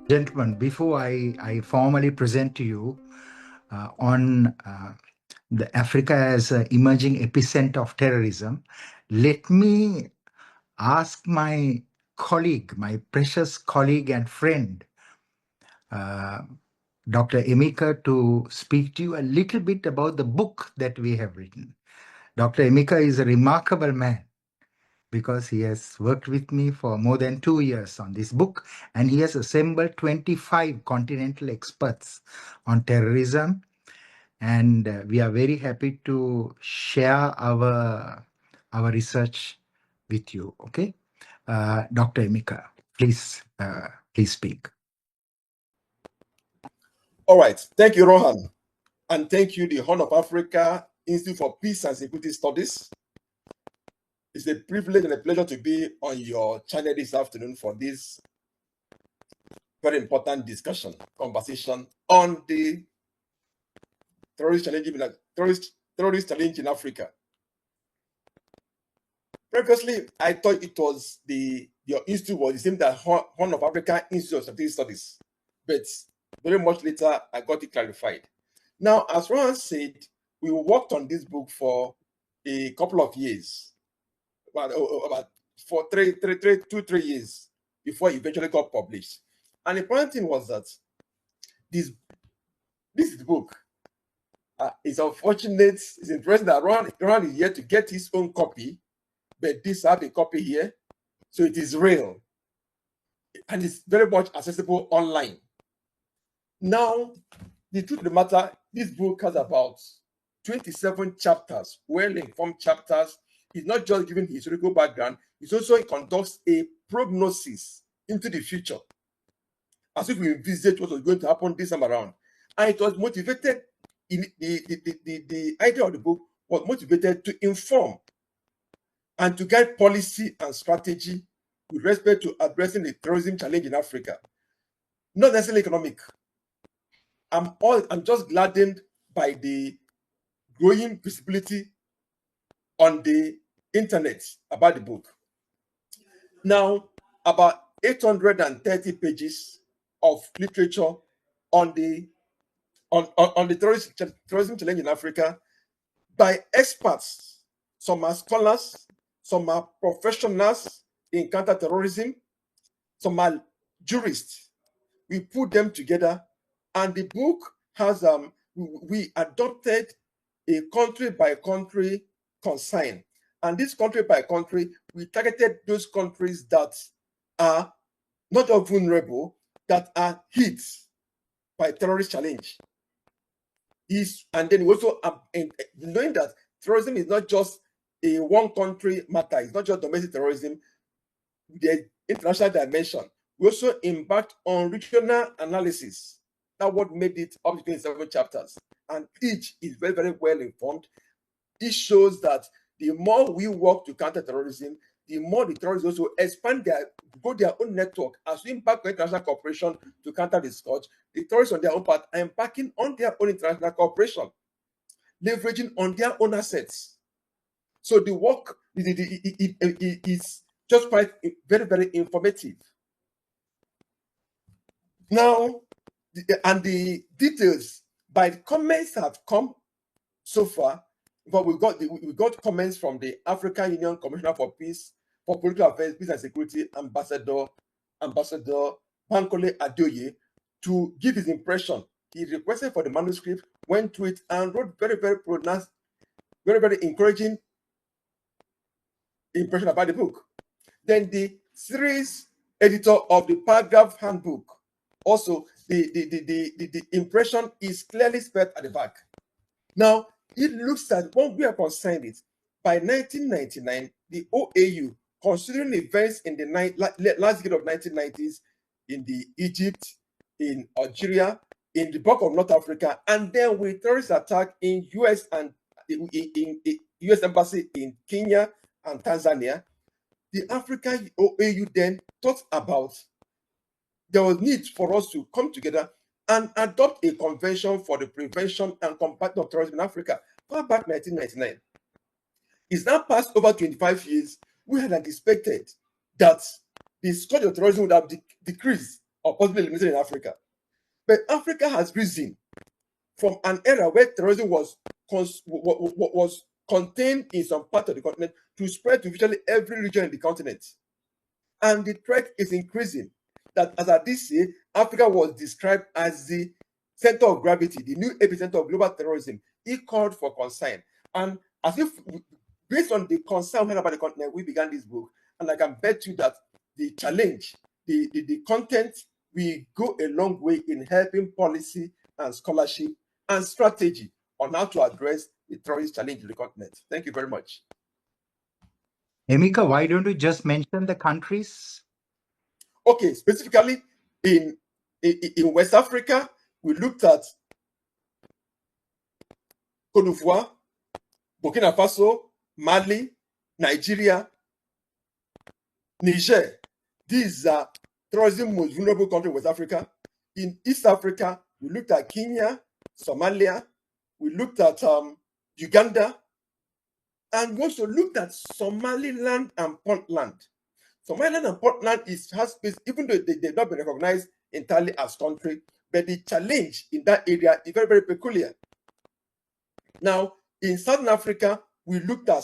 Gentlemen, before I formally present to you on the Africa as an emerging epicenter of terrorism, let me ask my colleague, my precious colleague and friend, uh, Dr. Emeka, to speak to you a little bit about the book that we have written. Dr. Emeka is a remarkable man because he has worked with me for more than 2 years on this book, and he has assembled 25 continental experts on terrorism. And we are very happy to share our research with you. Okay, Dr. Emeka, please speak. All right. Thank you, Rohan. And thank you, the Horn of Africa Institute for Peace and Security Studies. It's a privilege and a pleasure to be on your channel this afternoon for this very important conversation on the terrorist challenge in Africa. Previously, I thought it was your institute was the same that Horn of Africa Institute of Strategic Studies, but very much later I got it clarified. Now, as Rohan said, we worked on this book for a couple of years, about for 3 years before it eventually got published. And the important thing was that this book is unfortunate. It's interesting that Rohan is yet to get his own copy, but this have a copy here, so it is real, and it's very much accessible online. Now, the truth of the matter, this book has about 27 chapters, well-informed chapters. It's not just giving the historical background, it conducts a prognosis into the future, as if we envisage what was going to happen this time around. And it was motivated, the idea of the book was motivated to inform and to guide policy and strategy with respect to addressing the terrorism challenge in Africa. Not necessarily economic. I'm just gladdened by the growing visibility on the internet about the book. Now, about 830 pages of literature on the terrorism challenge in Africa by experts. Some are scholars, some are professionals in counterterrorism, some are jurists. We put them together, and the book has we adopted a country by country consign. And this country by country, we targeted those countries that are not just vulnerable, that are hit by terrorist challenge. And then we also knowing that terrorism is not just a one country matter, it's not just domestic terrorism, the international dimension. We also embarked on regional analysis. That's what made it up to 27 chapters. And each is very, very well informed. It shows that the more we work to counter terrorism, the more the terrorists also expand their own network. As we embark on international cooperation to counter the scourge, the terrorists on their own part are embarking on their own international cooperation, leveraging on their own assets. So the work is just quite very, very informative. Now, the details by the comments have come so far, but we got comments from the African Union Commissioner for Peace, for Political Affairs, Peace and Security, Ambassador Bankole Adeoye, to give his impression. He requested for the manuscript, went through it, and wrote very, very pronounced, very, very encouraging impression about the book. Then the series editor of the paragraph handbook, also the impression is clearly spelled at the back. Now, it looks that when we are concerned it, by 1999, the OAU, considering events in the last decade of 1990s in the Egypt, in Algeria, in the Bloc of North Africa, and then with terrorist attack in US and in US Embassy in Kenya and Tanzania, the African OAU then thought about there was need for us to come together and adopt a convention for the prevention and combating of terrorism in Africa, far back 1999. It's now past over 25 years. We had anticipated that the scourge of terrorism would have decreased or possibly eliminated in Africa. But Africa has risen from an era where terrorism was contained in some part of the continent to spread to virtually every region in the continent. And the threat is increasing. That as at this year, Africa was described as the center of gravity, the new epicenter of global terrorism. It called for concern. And as if based on the concern about the continent, we began this book. And I can bet you that the challenge, the content will go a long way in helping policy and scholarship and strategy on how to address the terrorist challenge in the continent. Thank you very much. Emeka, why don't you just mention the countries? Okay, specifically in West Africa, we looked at Côte d'Ivoire, Burkina Faso, Mali, Nigeria, Niger. These are terrorism most vulnerable countries in West Africa. In East Africa, we looked at Kenya, Somalia, we looked at Uganda, and we also looked at Somaliland and Puntland. Somaliland and Puntland has space, even though they've not been recognized entirely as country, but the challenge in that area is very, very peculiar. Now, in Southern Africa, we looked at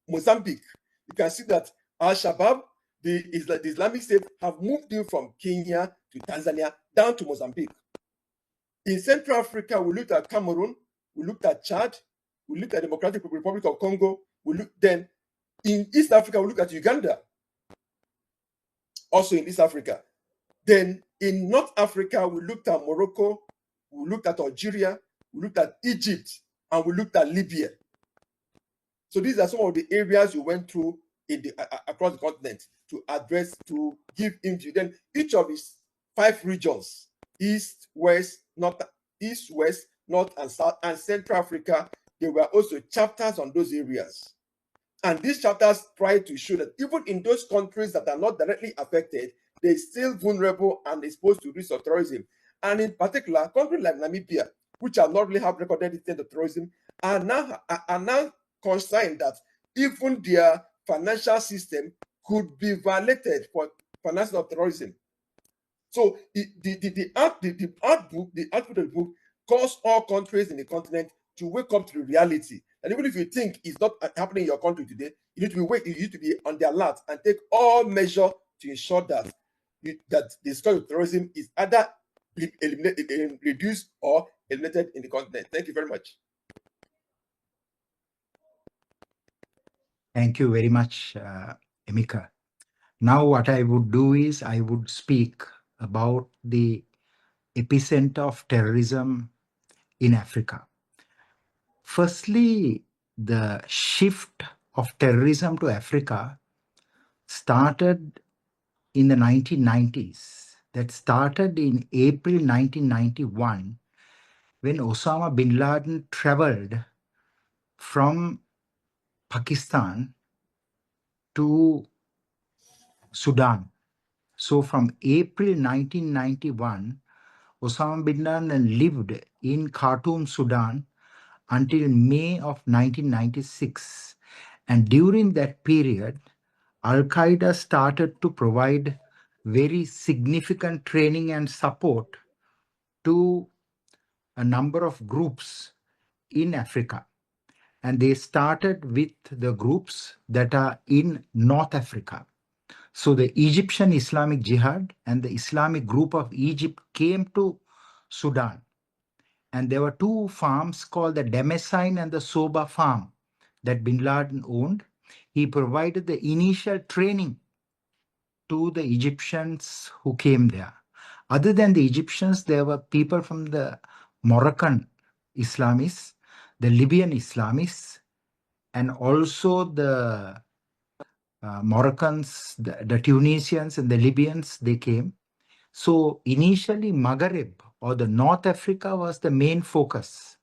Mozambique. You can see that Al-Shabaab, the Islamic State, have moved in from Kenya to Tanzania down to Mozambique. In Central Africa, we looked at Cameroon, we looked at Chad, we looked at Democratic Republic of Congo, then in East Africa, we looked at Uganda, also in East Africa. Then in North Africa, we looked at Morocco, we looked at Algeria, we looked at Egypt, and we looked at Libya. So these are some of the areas you went through in across the continent to address, to give into. Then each of these 5 regions, East, West, North, and South, and Central Africa, there were also chapters on those areas. And these chapters try to show that even in those countries that are not directly affected, they're still vulnerable and exposed to risk of terrorism. And in particular, countries like Namibia, which have not really have recorded incident of terrorism, are now concerned that even their financial system could be violated for financing of terrorism. So the output of the book calls all countries in the continent to wake up to the reality. And even if you think it's not happening in your country today, you need to be on the alert and take all measures to ensure that the scourge of terrorism is either reduced or eliminated in the continent. Thank you very much. Thank you very much, Emeka. Now what I would do is I would speak about the epicenter of terrorism in Africa. Firstly, the shift of terrorism to Africa started in the 1990s. That started in April 1991 when Osama bin Laden traveled from Pakistan to Sudan. So from April 1991, Osama bin Laden lived in Khartoum, Sudan until May of 1996. And during that period, Al-Qaeda started to provide very significant training and support to a number of groups in Africa. And they started with the groups that are in North Africa. So the Egyptian Islamic Jihad and the Islamic Group of Egypt came to Sudan. And there were 2 farms called the Demesine and the Soba farm that bin Laden owned. He provided the initial training to the Egyptians who came there. Other than the Egyptians, there were people from the Moroccan Islamists, the Libyan Islamists, and also the Moroccans, the Tunisians and the Libyans, they came. So initially Maghreb or the North Africa was the main focus.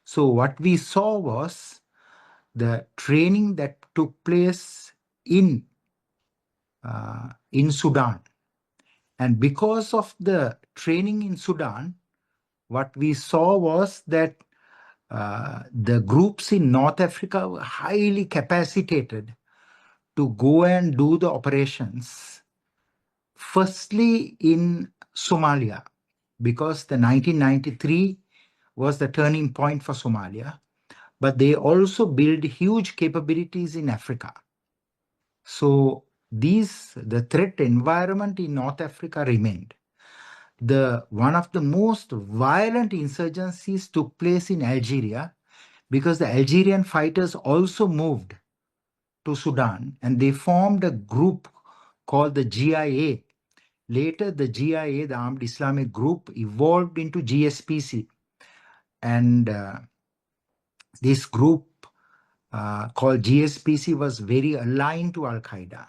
So what we saw was the training that took place in Sudan. And because of the training in Sudan, what we saw was that the groups in North Africa were highly capacitated to go and do the operations Firstly, in Somalia, because the 1993 was the turning point for Somalia, but they also built huge capabilities in Africa. So the threat environment in North Africa remained. One of the most violent insurgencies took place in Algeria because the Algerian fighters also moved to Sudan and they formed a group called the GIA. Later, the GIA, the Armed Islamic Group, evolved into GSPC. And this group called GSPC was very aligned to Al Qaeda.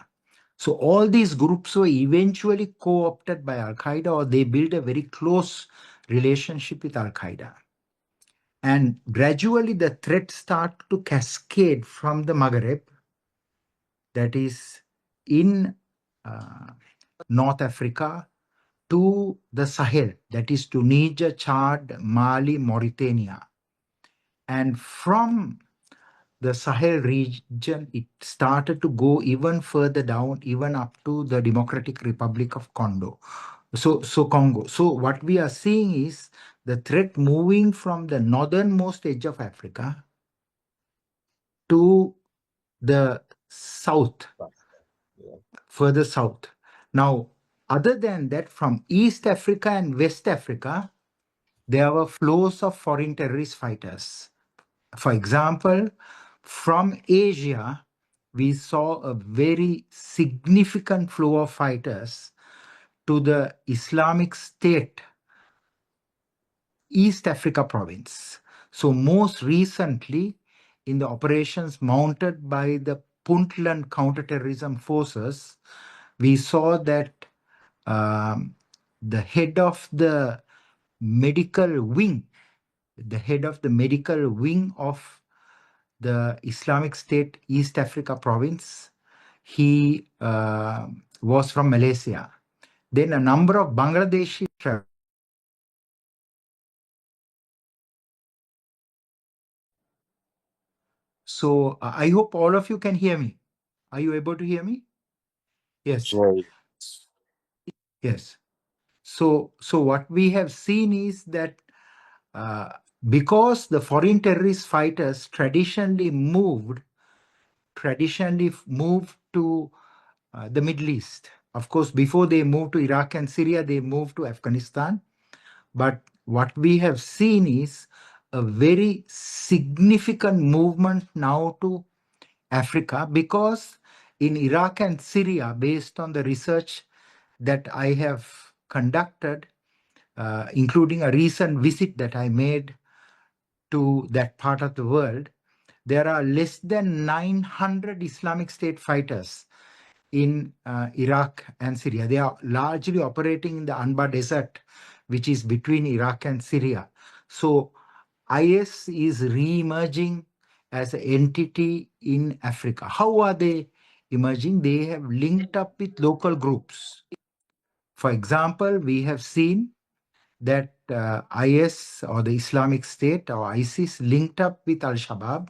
So all these groups were eventually co-opted by Al Qaeda, or they built a very close relationship with Al Qaeda. And gradually the threat started to cascade from the Maghreb, that is in North Africa, to the Sahel, that is to Niger, Chad, Mali, Mauritania. And from the Sahel region, it started to go even further down, even up to the Democratic Republic of Congo. Congo. So what we are seeing is the threat moving from the northernmost edge of Africa to the south, Yeah. further south. Now, other than that, from East Africa and West Africa, there were flows of foreign terrorist fighters. For example, from Asia, we saw a very significant flow of fighters to the Islamic State East Africa province. So most recently, in the operations mounted by the Puntland counterterrorism forces, we saw that the head of the medical wing, the head of the medical wing of the Islamic State East Africa province, he was from Malaysia. Then a number of Bangladeshi traveled. So I hope all of you can hear me. Are you able to hear me? Yes. Right. Yes. So what we have seen is that because the foreign terrorist fighters traditionally moved to the Middle East. Of course, before they moved to Iraq and Syria, they moved to Afghanistan. But what we have seen is a very significant movement now to Africa, because in Iraq and Syria, based on the research that I have conducted, including a recent visit that I made to that part of the world, there are less than 900 Islamic State fighters in Iraq and Syria. They are largely operating in the Anbar Desert, which is between Iraq and Syria. So IS is re-emerging as an entity in Africa. How are they emerging? They have linked up with local groups. For example, we have seen that IS, or the Islamic State, or ISIS, linked up with Al-Shabaab,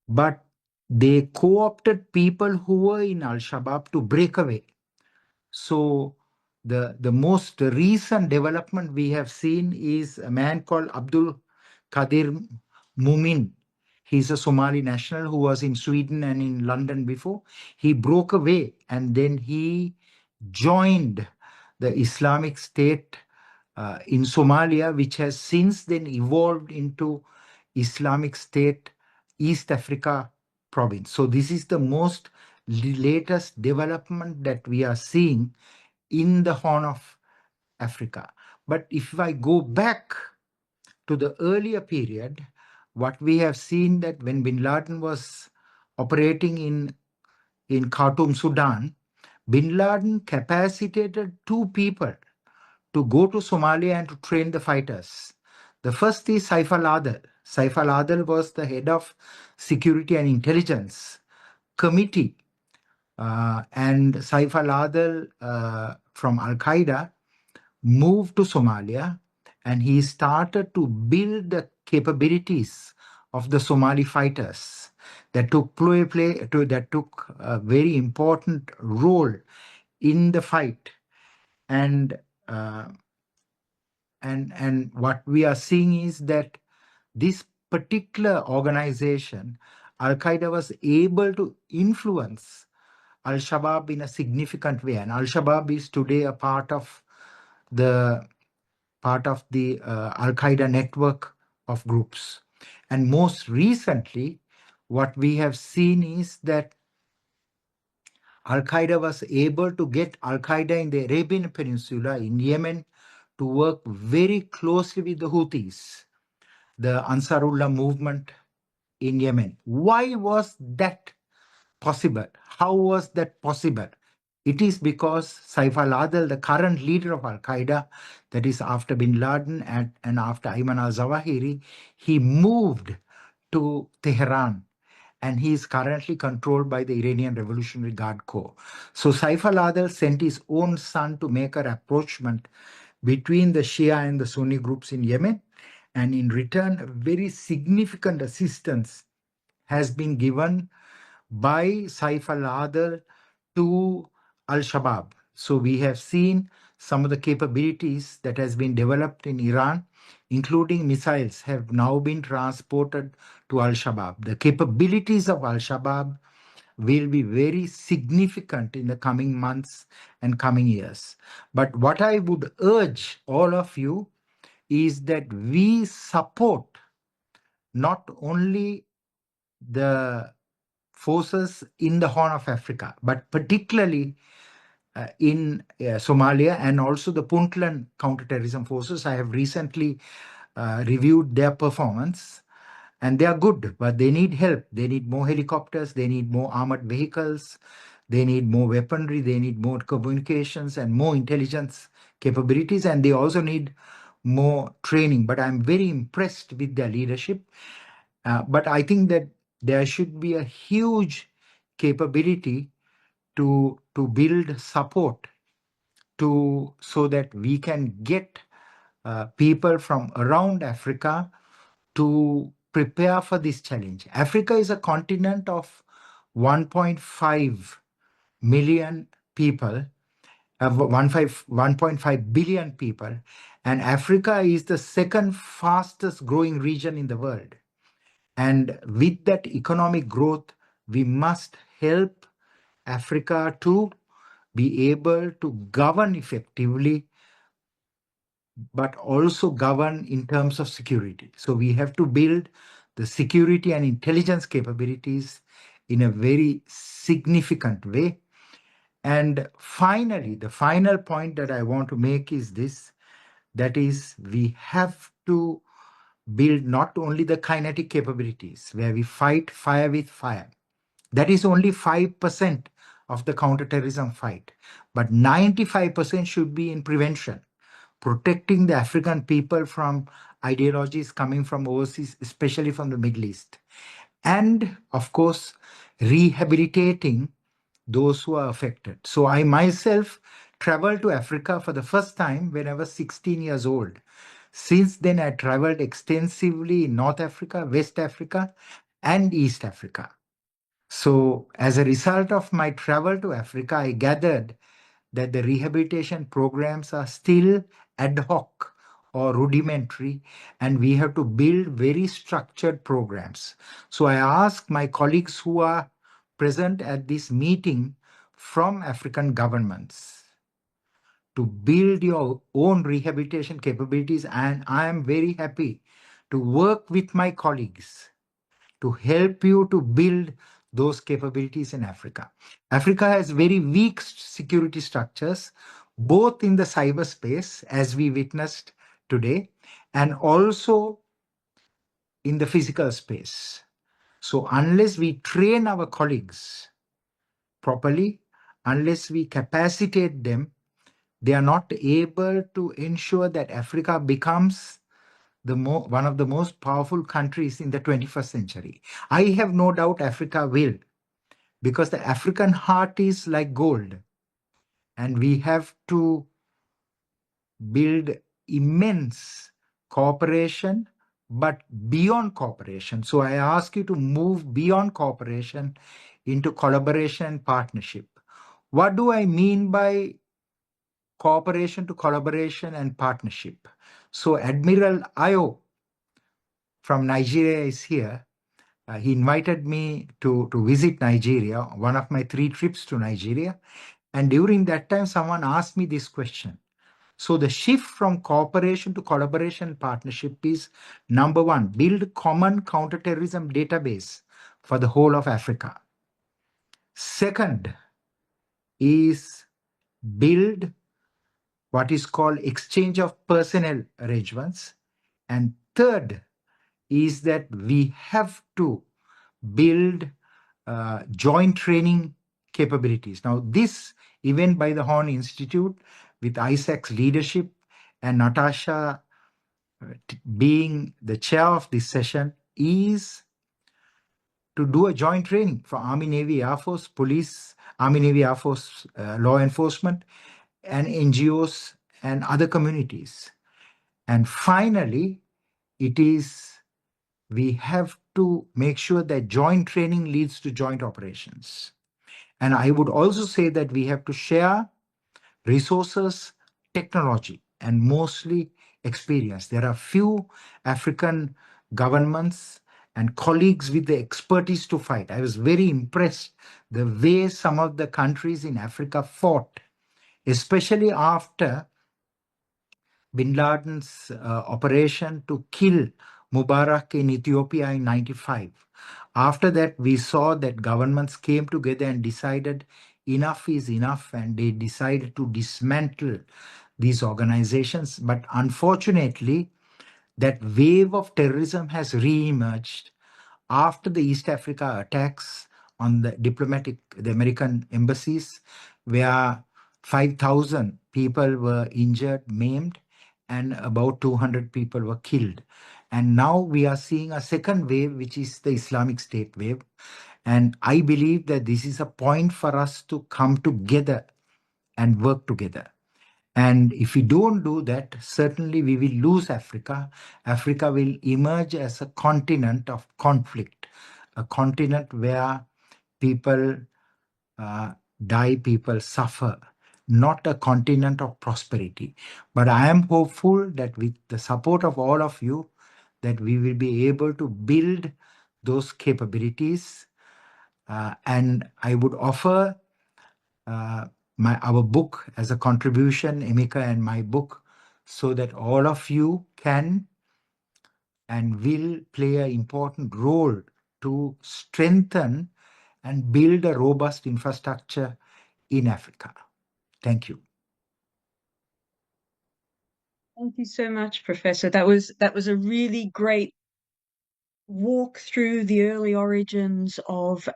but they co-opted people who were in Al-Shabaab to break away. So the most recent development we have seen is a man called Abdul Qadir Mumin. He's a Somali national who was in Sweden and in London before. He broke away and then he joined the Islamic State in Somalia, which has since then evolved into Islamic State East Africa province. So this is the most latest development that we are seeing in the Horn of Africa. But if I go back to the earlier period, what we have seen that when Bin Laden was operating in Khartoum, Sudan, Bin Laden capacitated two people to go to Somalia and to train the fighters. The first is Saif al-Adil. Saif al-Adil was the head of Security and Intelligence Committee. And Saif al-Adil from Al-Qaeda moved to Somalia, and he started to build the capabilities of the Somali fighters that took a very important role in the fight. And uh, and what we are seeing is that this particular organization, Al Qaeda, was able to influence Al Shabaab in a significant way. And Al Shabaab is today a the part of the Al Qaeda network of groups. And most recently, what we have seen is that Al Qaeda was able to get Al Qaeda in the Arabian Peninsula in Yemen to work very closely with the Houthis, the Ansarullah movement in Yemen. Why was that possible? How was that possible? It is because Saif al-Adil, the current leader of Al-Qaeda, that is after bin Laden and after Ayman al-Zawahiri, he moved to Tehran, and he is currently controlled by the Iranian Revolutionary Guard Corps. So Saif al-Adil sent his own son to make a rapprochement between the Shia and the Sunni groups in Yemen, and in return, very significant assistance has been given by Saif al-Adil to Al-Shabaab. So we have seen some of the capabilities that has been developed in Iran, including missiles, have now been transported to Al-Shabaab. The capabilities of Al-Shabaab will be very significant in the coming months and coming years. But what I would urge all of you is that we support not only the forces in the Horn of Africa, but particularly in Somalia, and also the Puntland counterterrorism forces. I have recently reviewed their performance, and they are good, but they need help. They need more helicopters, they need more armored vehicles, they need more weaponry, they need more communications and more intelligence capabilities, and they also need more training. But I'm very impressed with their leadership. But I think that there should be a huge capability to build support so that we can get people from around Africa to prepare for this challenge. Africa is a continent of 1.5 million people, 1.5 billion people, and Africa is the second fastest growing region in the world. And with that economic growth, we must help Africa to be able to govern effectively, but also govern in terms of security. So we have to build the security and intelligence capabilities in a very significant way. And finally, the final point that I want to make is this, that is, we have to build not only the kinetic capabilities where we fight fire with fire. That is only 5% of the counterterrorism fight, but 95% should be in prevention, protecting the African people from ideologies coming from overseas, especially from the Middle East. And of course, rehabilitating those who are affected. So I myself traveled to Africa for the first time when I was 16 years old. Since then, I traveled extensively in North Africa, West Africa, and East Africa. So as a result of my travel to Africa, I gathered that the rehabilitation programs are still ad hoc or rudimentary, and we have to build very structured programs. So I asked my colleagues who are present at this meeting from African governments to build your own rehabilitation capabilities, and I am very happy to work with my colleagues to help you to build those capabilities in Africa. Africa has very weak security structures, both in the cyberspace, as we witnessed today, and also in the physical space. So unless we train our colleagues properly, unless we capacitate them, they are not able to ensure that Africa becomes one of the most powerful countries in the 21st century. I have no doubt Africa will, because the African heart is like gold, and we have to build immense cooperation, but beyond cooperation. So I ask you to move beyond cooperation into collaboration and partnership. What do I mean by cooperation to collaboration and partnership? So Admiral Ayo from Nigeria is here. He invited me to visit Nigeria, one of my 3 trips to Nigeria. And during that time, someone asked me this question. So the shift from cooperation to collaboration and partnership is number one, build common counterterrorism database for the whole of Africa. Second is build what is called exchange of personnel arrangements. And third is that we have to build joint training capabilities. Now, this event by the Horn Institute with Isaac's leadership and Natasha being the chair of this session is to do a joint training for Army, Navy, Air Force, police, Army, Navy, Air Force, law enforcement, and NGOs and other communities. And finally, it is we have to make sure that joint training leads to joint operations. And I would also say that we have to share resources, technology, and mostly experience. There are few African governments and colleagues with the expertise to fight. I was very impressed the way some of the countries in Africa fought, especially after Bin Laden's operation to kill Mubarak in Ethiopia in 95. After that, we saw that governments came together and decided enough is enough, and they decided to dismantle these organizations. But unfortunately, that wave of terrorism has re-emerged after the East Africa attacks on the American embassies, where 5,000 people were injured, maimed, and about 200 people were killed. And now we are seeing a second wave, which is the Islamic State wave. And I believe that this is a point for us to come together and work together. And if we don't do that, certainly we will lose Africa. Africa will emerge as a continent of conflict, a continent where people uh, die, people suffer, not a continent of prosperity. But I am hopeful that with the support of all of you, that we will be able to build those capabilities. And I would offer uh, our book as a contribution, Emika and my book, so that all of you can and will play an important role to strengthen and build a robust infrastructure in Africa. Thank you. Thank you so much, Professor. That was a really great walk through the early origins of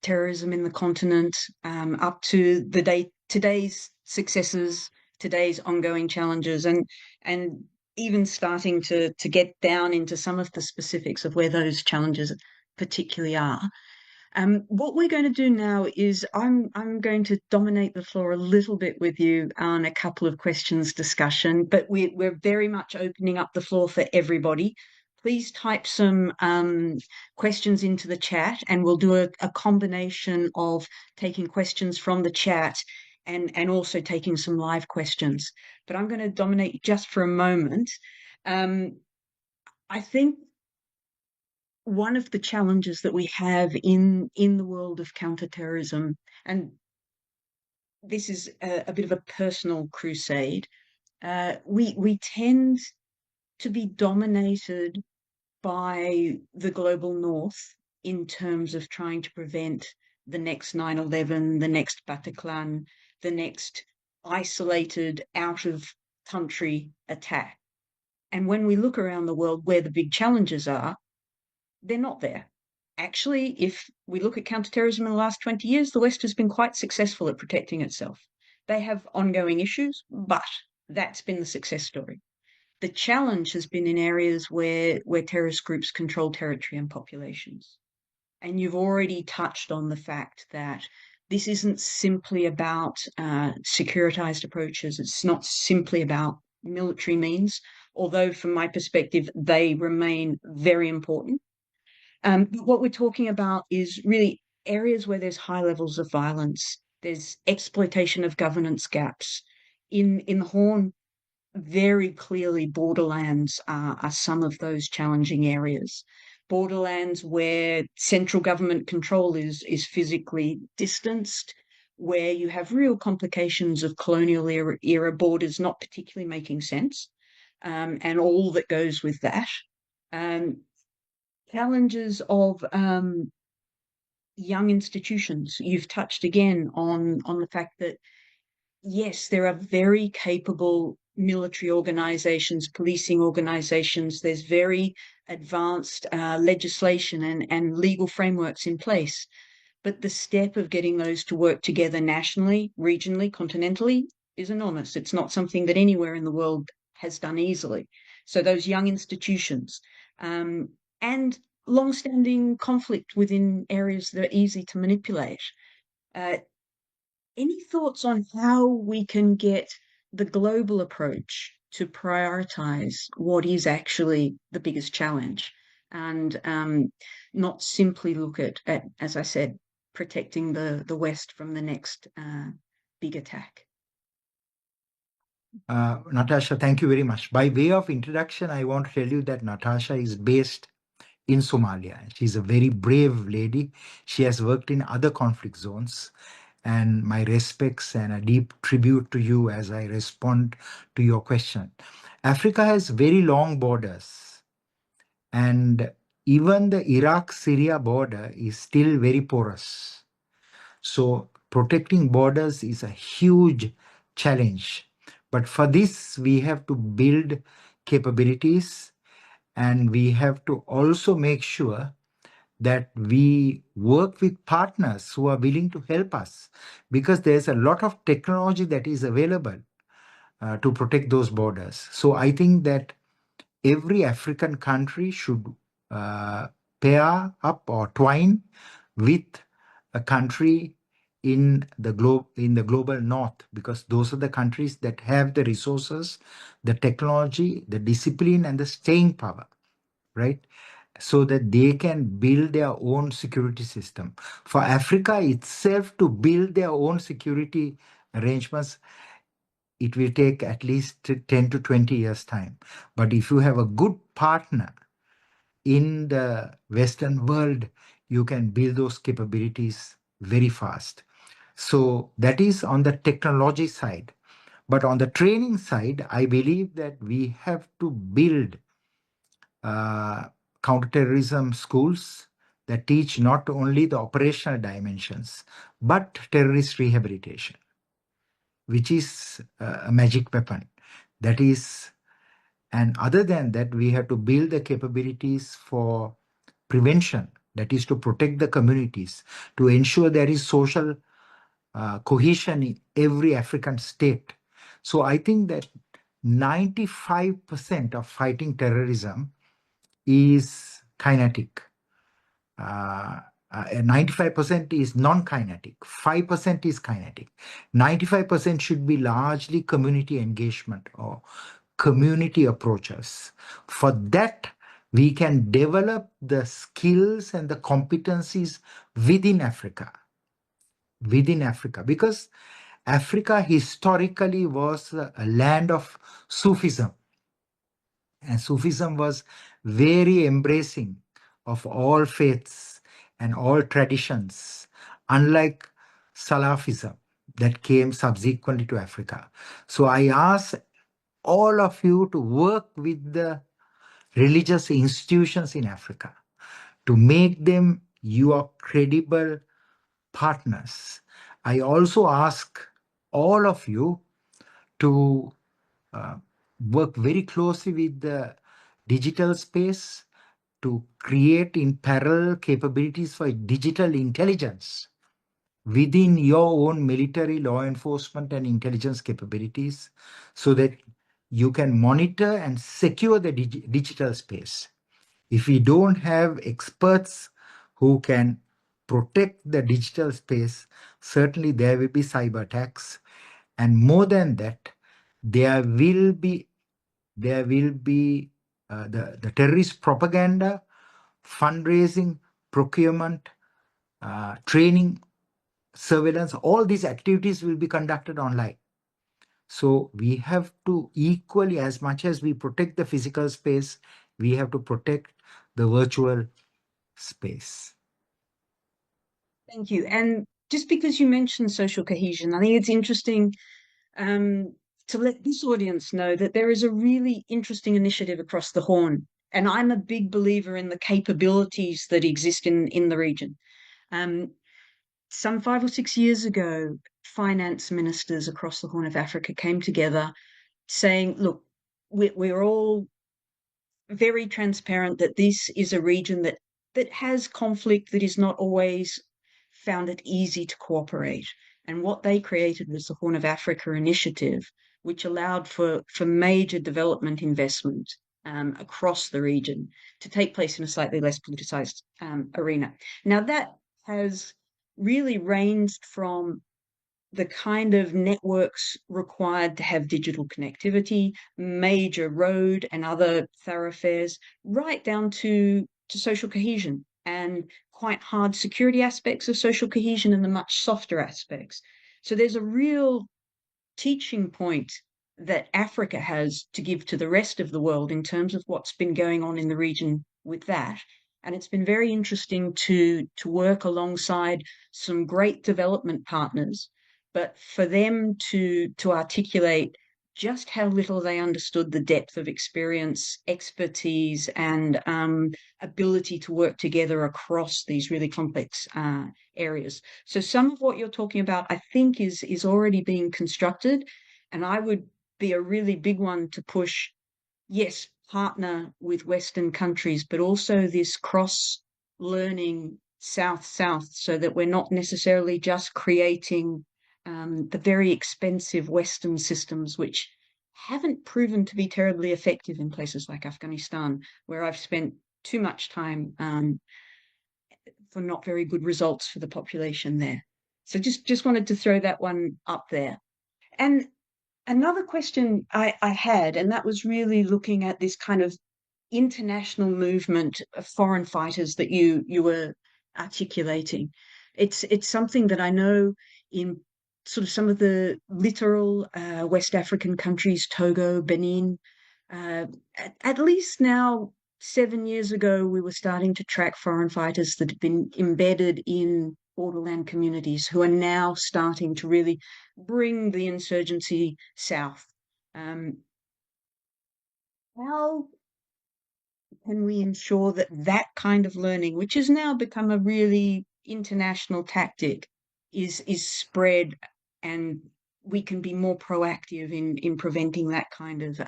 terrorism in the continent, up to today's successes, today's ongoing challenges, and even starting to get down into some of the specifics of where those challenges particularly are. What we're going to do now is I'm going to dominate the floor a little bit with you on a couple of questions discussion, but we're very much opening up the floor for everybody. Please type some questions into the chat, and we'll do a combination of taking questions from the chat and also taking some live questions. But I'm going to dominate just for a moment. I think one of the challenges that we have in the world of counterterrorism, and this is a bit of a personal crusade, we tend to be dominated by the global north in terms of trying to prevent the next 9/11, the next Bataclan, the next isolated out of country attack. And when we look around the world where the big challenges are, they're not there. Actually, if we look at counterterrorism in the last 20 years, the West has been quite successful at protecting itself. They have ongoing issues, but that's been the success story. The challenge has been in areas where terrorist groups control territory and populations. And you've already touched on the fact that this isn't simply about securitized approaches. It's not simply about military means, although from my perspective, they remain very important. But what we're talking about is really areas where there's high levels of violence. There's exploitation of governance gaps. In the Horn, very clearly borderlands are some of those challenging areas. Borderlands where central government control is physically distanced, where you have real complications of colonial era borders not particularly making sense, and all that goes with that. Challenges of young institutions. You've touched again on the fact that yes, there are very capable military organizations, policing organizations. There's very advanced legislation and legal frameworks in place. But the step of getting those to work together nationally, regionally, continentally is enormous. It's not something that anywhere in the world has done easily. So those young institutions and long-standing conflict within areas that are easy to manipulate. Any thoughts on how we can get the global approach to prioritize what is actually the biggest challenge and not simply look at, as I said, protecting the West from the next big attack? Natasha, thank you very much. By way of introduction, I want to tell you that Natasha is based in Somalia. She's a very brave lady. She has worked in other conflict zones. And my respects and a deep tribute to you as I respond to your question. Africa has very long borders, and even the Iraq-Syria border is still very porous. So protecting borders is a huge challenge. But for this, we have to build capabilities, and we have to also make sure that we work with partners who are willing to help us, because there's a lot of technology that is available to protect those borders. So I think that every African country should pair up or twine with a country in the global north, because those are the countries that have the resources, the technology, the discipline, and the staying power, right? So that they can build their own security system. For Africa itself to build their own security arrangements, it will take at least 10 to 20 years' time. But if you have a good partner in the Western world, you can build those capabilities very fast. So that is on the technology side. But on the training side, I believe that we have to build counterterrorism schools that teach not only the operational dimensions, but terrorist rehabilitation, which is a magic weapon. That is, and other than that, we have to build the capabilities for prevention, that is to protect the communities, to ensure there is social cohesion in every African state. So I think that 95% of fighting terrorism is kinetic. 95% is non-kinetic, 5% is kinetic. 95% should be largely community engagement or community approaches. For that, we can develop the skills and the competencies within Africa. Within Africa, because Africa historically was a land of Sufism. And Sufism was very embracing of all faiths and all traditions, unlike Salafism that came subsequently to Africa. So I ask all of you to work with the religious institutions in Africa to make them your credible partners. I also ask all of you to work very closely with the digital space to create in parallel capabilities for digital intelligence within your own military, law enforcement, and intelligence capabilities, so that you can monitor and secure the digital space. If we don't have experts who can protect the digital space, certainly there will be cyber attacks. And more than that, there will be the terrorist propaganda, fundraising, procurement, training surveillance, all these activities will be conducted online. So we have to equally, as much as we protect the physical space, we have to protect the virtual space. Thank you. And just because you mentioned social cohesion, I think it's interesting to let this audience know that there is a really interesting initiative across the Horn. And I'm a big believer in the capabilities that exist in the region. Some 5 or 6 years ago, finance ministers across the Horn of Africa came together saying, look, we're all very transparent that this is a region that has conflict, that is not always found it easy to cooperate. And what they created was the Horn of Africa Initiative, which allowed for major development investment across the region to take place in a slightly less politicized arena. Now, that has really ranged from the kind of networks required to have digital connectivity, major road and other thoroughfares, right down to social cohesion and quite hard security aspects of social cohesion and the much softer aspects. So there's a real teaching point that Africa has to give to the rest of the world in terms of what's been going on in the region with that. And it's been very interesting to work alongside some great development partners, but for them to articulate just how little they understood the depth of experience, expertise, and ability to work together across these really complex areas. So some of what you're talking about, I think, is already being constructed, and I would be a really big one to push. Yes, partner with Western countries, but also this cross learning South-South, so that we're not necessarily just creating the very expensive Western systems, which haven't proven to be terribly effective in places like Afghanistan, where I've spent too much time for not very good results for the population there. So just wanted to throw that one up there. And another question I had, and that was really looking at this kind of international movement of foreign fighters that you were articulating. It's something that I know in sort of some of the littoral West African countries, Togo, Benin. At least now, 7 years ago, we were starting to track foreign fighters that have been embedded in borderland communities who are now starting to really bring the insurgency south. How can we ensure that that kind of learning, which has now become a really international tactic, is spread, and we can be more proactive in preventing that kind of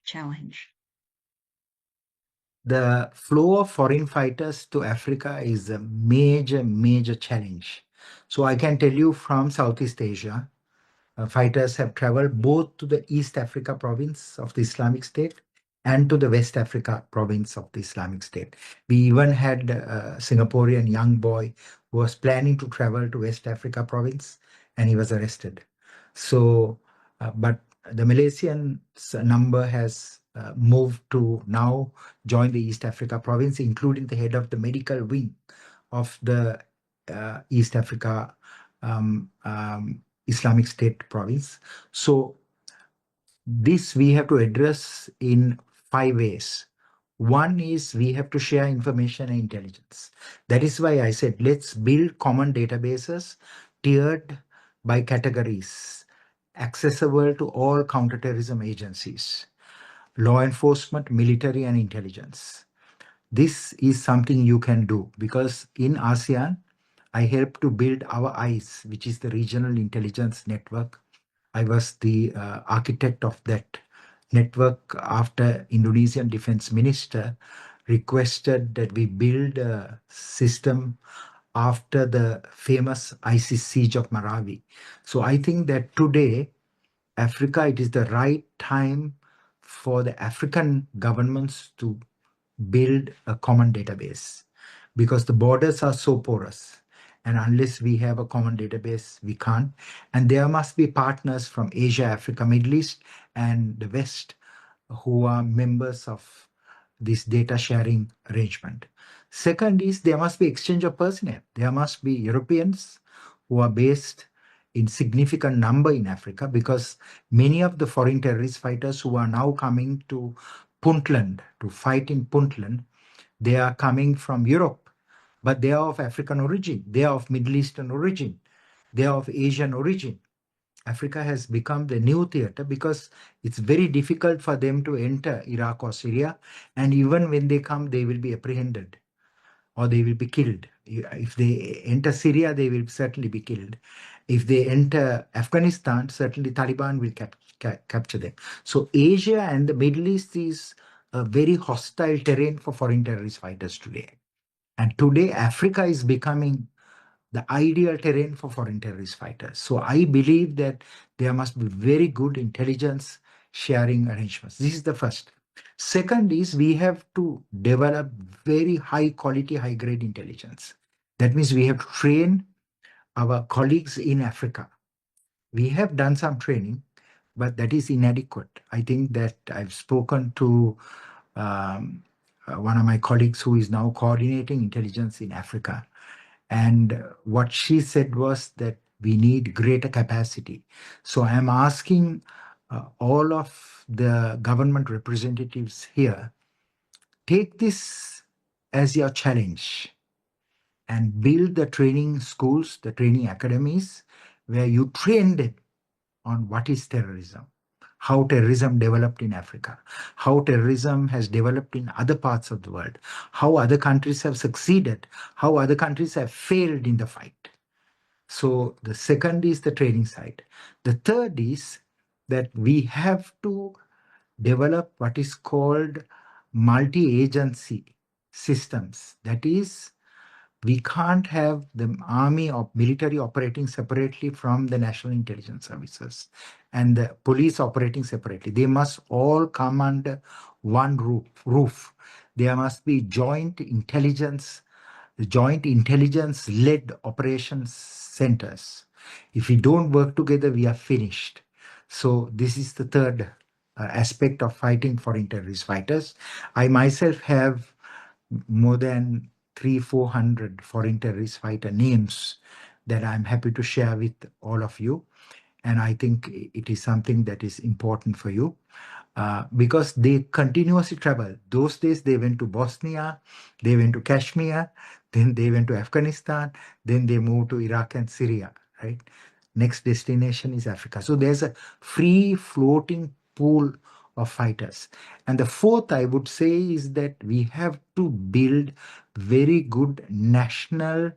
challenge? The flow of foreign fighters to Africa is a major, major challenge. So I can tell you from Southeast Asia, fighters have traveled both to the East Africa province of the Islamic State and to the West Africa province of the Islamic State. We even had a Singaporean young boy who was planning to travel to West Africa province, and he was arrested. So, but the Malaysian number has moved to now join the East Africa province, including the head of the medical wing of the East Africa Islamic State province. So this we have to address in 5 ways. One is we have to share information and intelligence. That is why I said let's build common databases tiered by categories, accessible to all counterterrorism agencies, law enforcement, military, and intelligence. This is something you can do because in ASEAN, I helped to build our ICE, which is the Regional Intelligence Network. I was the architect of that network after Indonesian Defense Minister requested that we build a system after the famous ISIS siege of Marawi. So I think that today, Africa, it is the right time for the African governments to build a common database because the borders are so porous. And unless we have a common database, we can't. And there must be partners from Asia, Africa, Middle East, and the West who are members of this data sharing arrangement. Second is there must be exchange of personnel. There must be Europeans who are based in significant number in Africa, because many of the foreign terrorist fighters who are now coming to Puntland to fight in Puntland, they are coming from Europe, but they are of African origin, they are of Middle Eastern origin, they are of Asian origin. Africa has become the new theater because it's very difficult for them to enter Iraq or Syria. And even when they come, they will be apprehended or they will be killed. If they enter Syria, they will certainly be killed. If they enter Afghanistan, certainly Taliban will capture them. So Asia and the Middle East is a very hostile terrain for foreign terrorist fighters today. And today, Africa is becoming the ideal terrain for foreign terrorist fighters. So I believe that there must be very good intelligence sharing arrangements. This is the first. Second is we have to develop very high quality, high grade intelligence. That means we have to train our colleagues in Africa. We have done some training, but that is inadequate. I think that I've spoken to one of my colleagues who is now coordinating intelligence in Africa. And what she said was that we need greater capacity. So I'm asking all of the government representatives here, take this as your challenge and build the training schools, the training academies, where you train them on what is terrorism, how terrorism developed in Africa, how terrorism has developed in other parts of the world, how other countries have succeeded, how other countries have failed in the fight. So the second is the training side. The third is that we have to develop what is called multi-agency systems. That is, we can't have the army or military operating separately from the national intelligence services and the police operating separately. They must all come under one roof. There must be joint intelligence led operations centers. If we don't work together, we are finished. So this is the third aspect of fighting foreign terrorist fighters. I myself have more than 400 foreign terrorist fighter names that I'm happy to share with all of you. And I think it is something that is important for you because they continuously travel. Those days they went to Bosnia, they went to Kashmir, then they went to Afghanistan, then they moved to Iraq and Syria, right? Next destination is Africa. So there's a free floating pool of fighters. And the fourth, I would say, is that we have to build very good national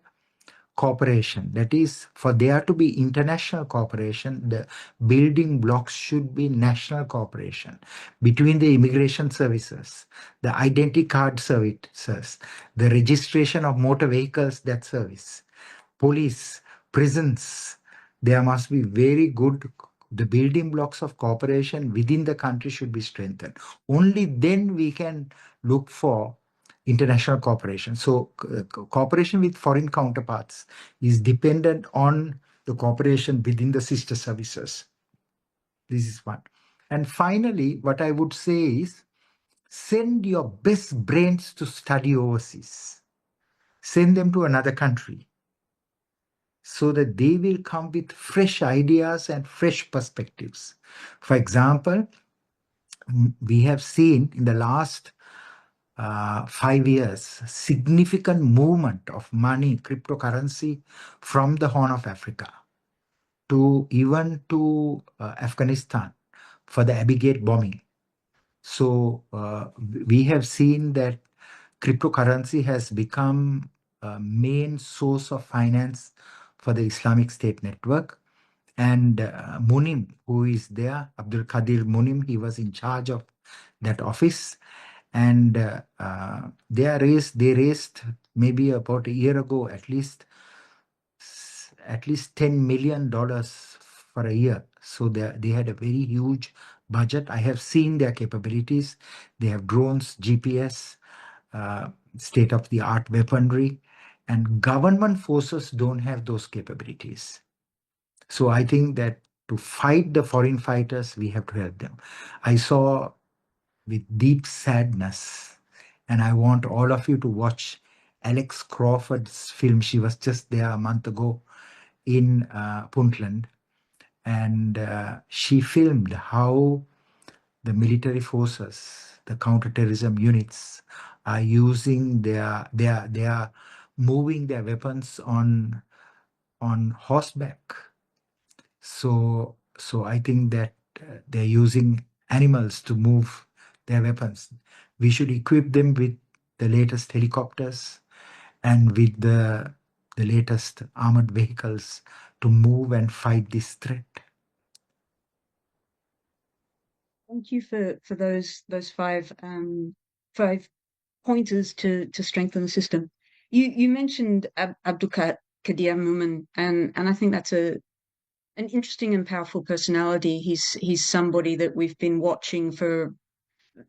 cooperation. That is, for there to be international cooperation, the building blocks should be national cooperation between the immigration services, the identity card services, the registration of motor vehicles that service, police, prisons. There must be very good, the building blocks of cooperation within the country should be strengthened. Only then we can look for international cooperation. So cooperation with foreign counterparts is dependent on the cooperation within the sister services. This is one. And finally, what I would say is send your best brains to study overseas. Send them to another country so that they will come with fresh ideas and fresh perspectives. For example, we have seen in the last 5 years, significant movement of money, cryptocurrency from the Horn of Africa to even to Afghanistan for the Abbey Gate bombing. So we have seen that cryptocurrency has become a main source of finance for the Islamic State network. And Munim, who is there, Abdul Qadir Munim, he was in charge of that office. And they raised maybe about a year ago at least $10 million for a year. So they had a very huge budget. I have seen their capabilities. They have drones, GPS, state-of-the-art weaponry, and government forces don't have those capabilities. So I think that to fight the foreign fighters, we have to help them. I saw with deep sadness, and I want all of you to watch Alex Crawford's film. She was just there a month ago, in Puntland, and she filmed how the military forces, the counterterrorism units, are using they are moving their weapons on horseback. So I think that they're using animals to move their weapons. We should equip them with the latest helicopters and with the latest armored vehicles to move and fight this threat. Thank you for those five pointers to strengthen the system. You mentioned Abdul Qadir Mumin, and I think that's an interesting and powerful personality. He's somebody that we've been watching for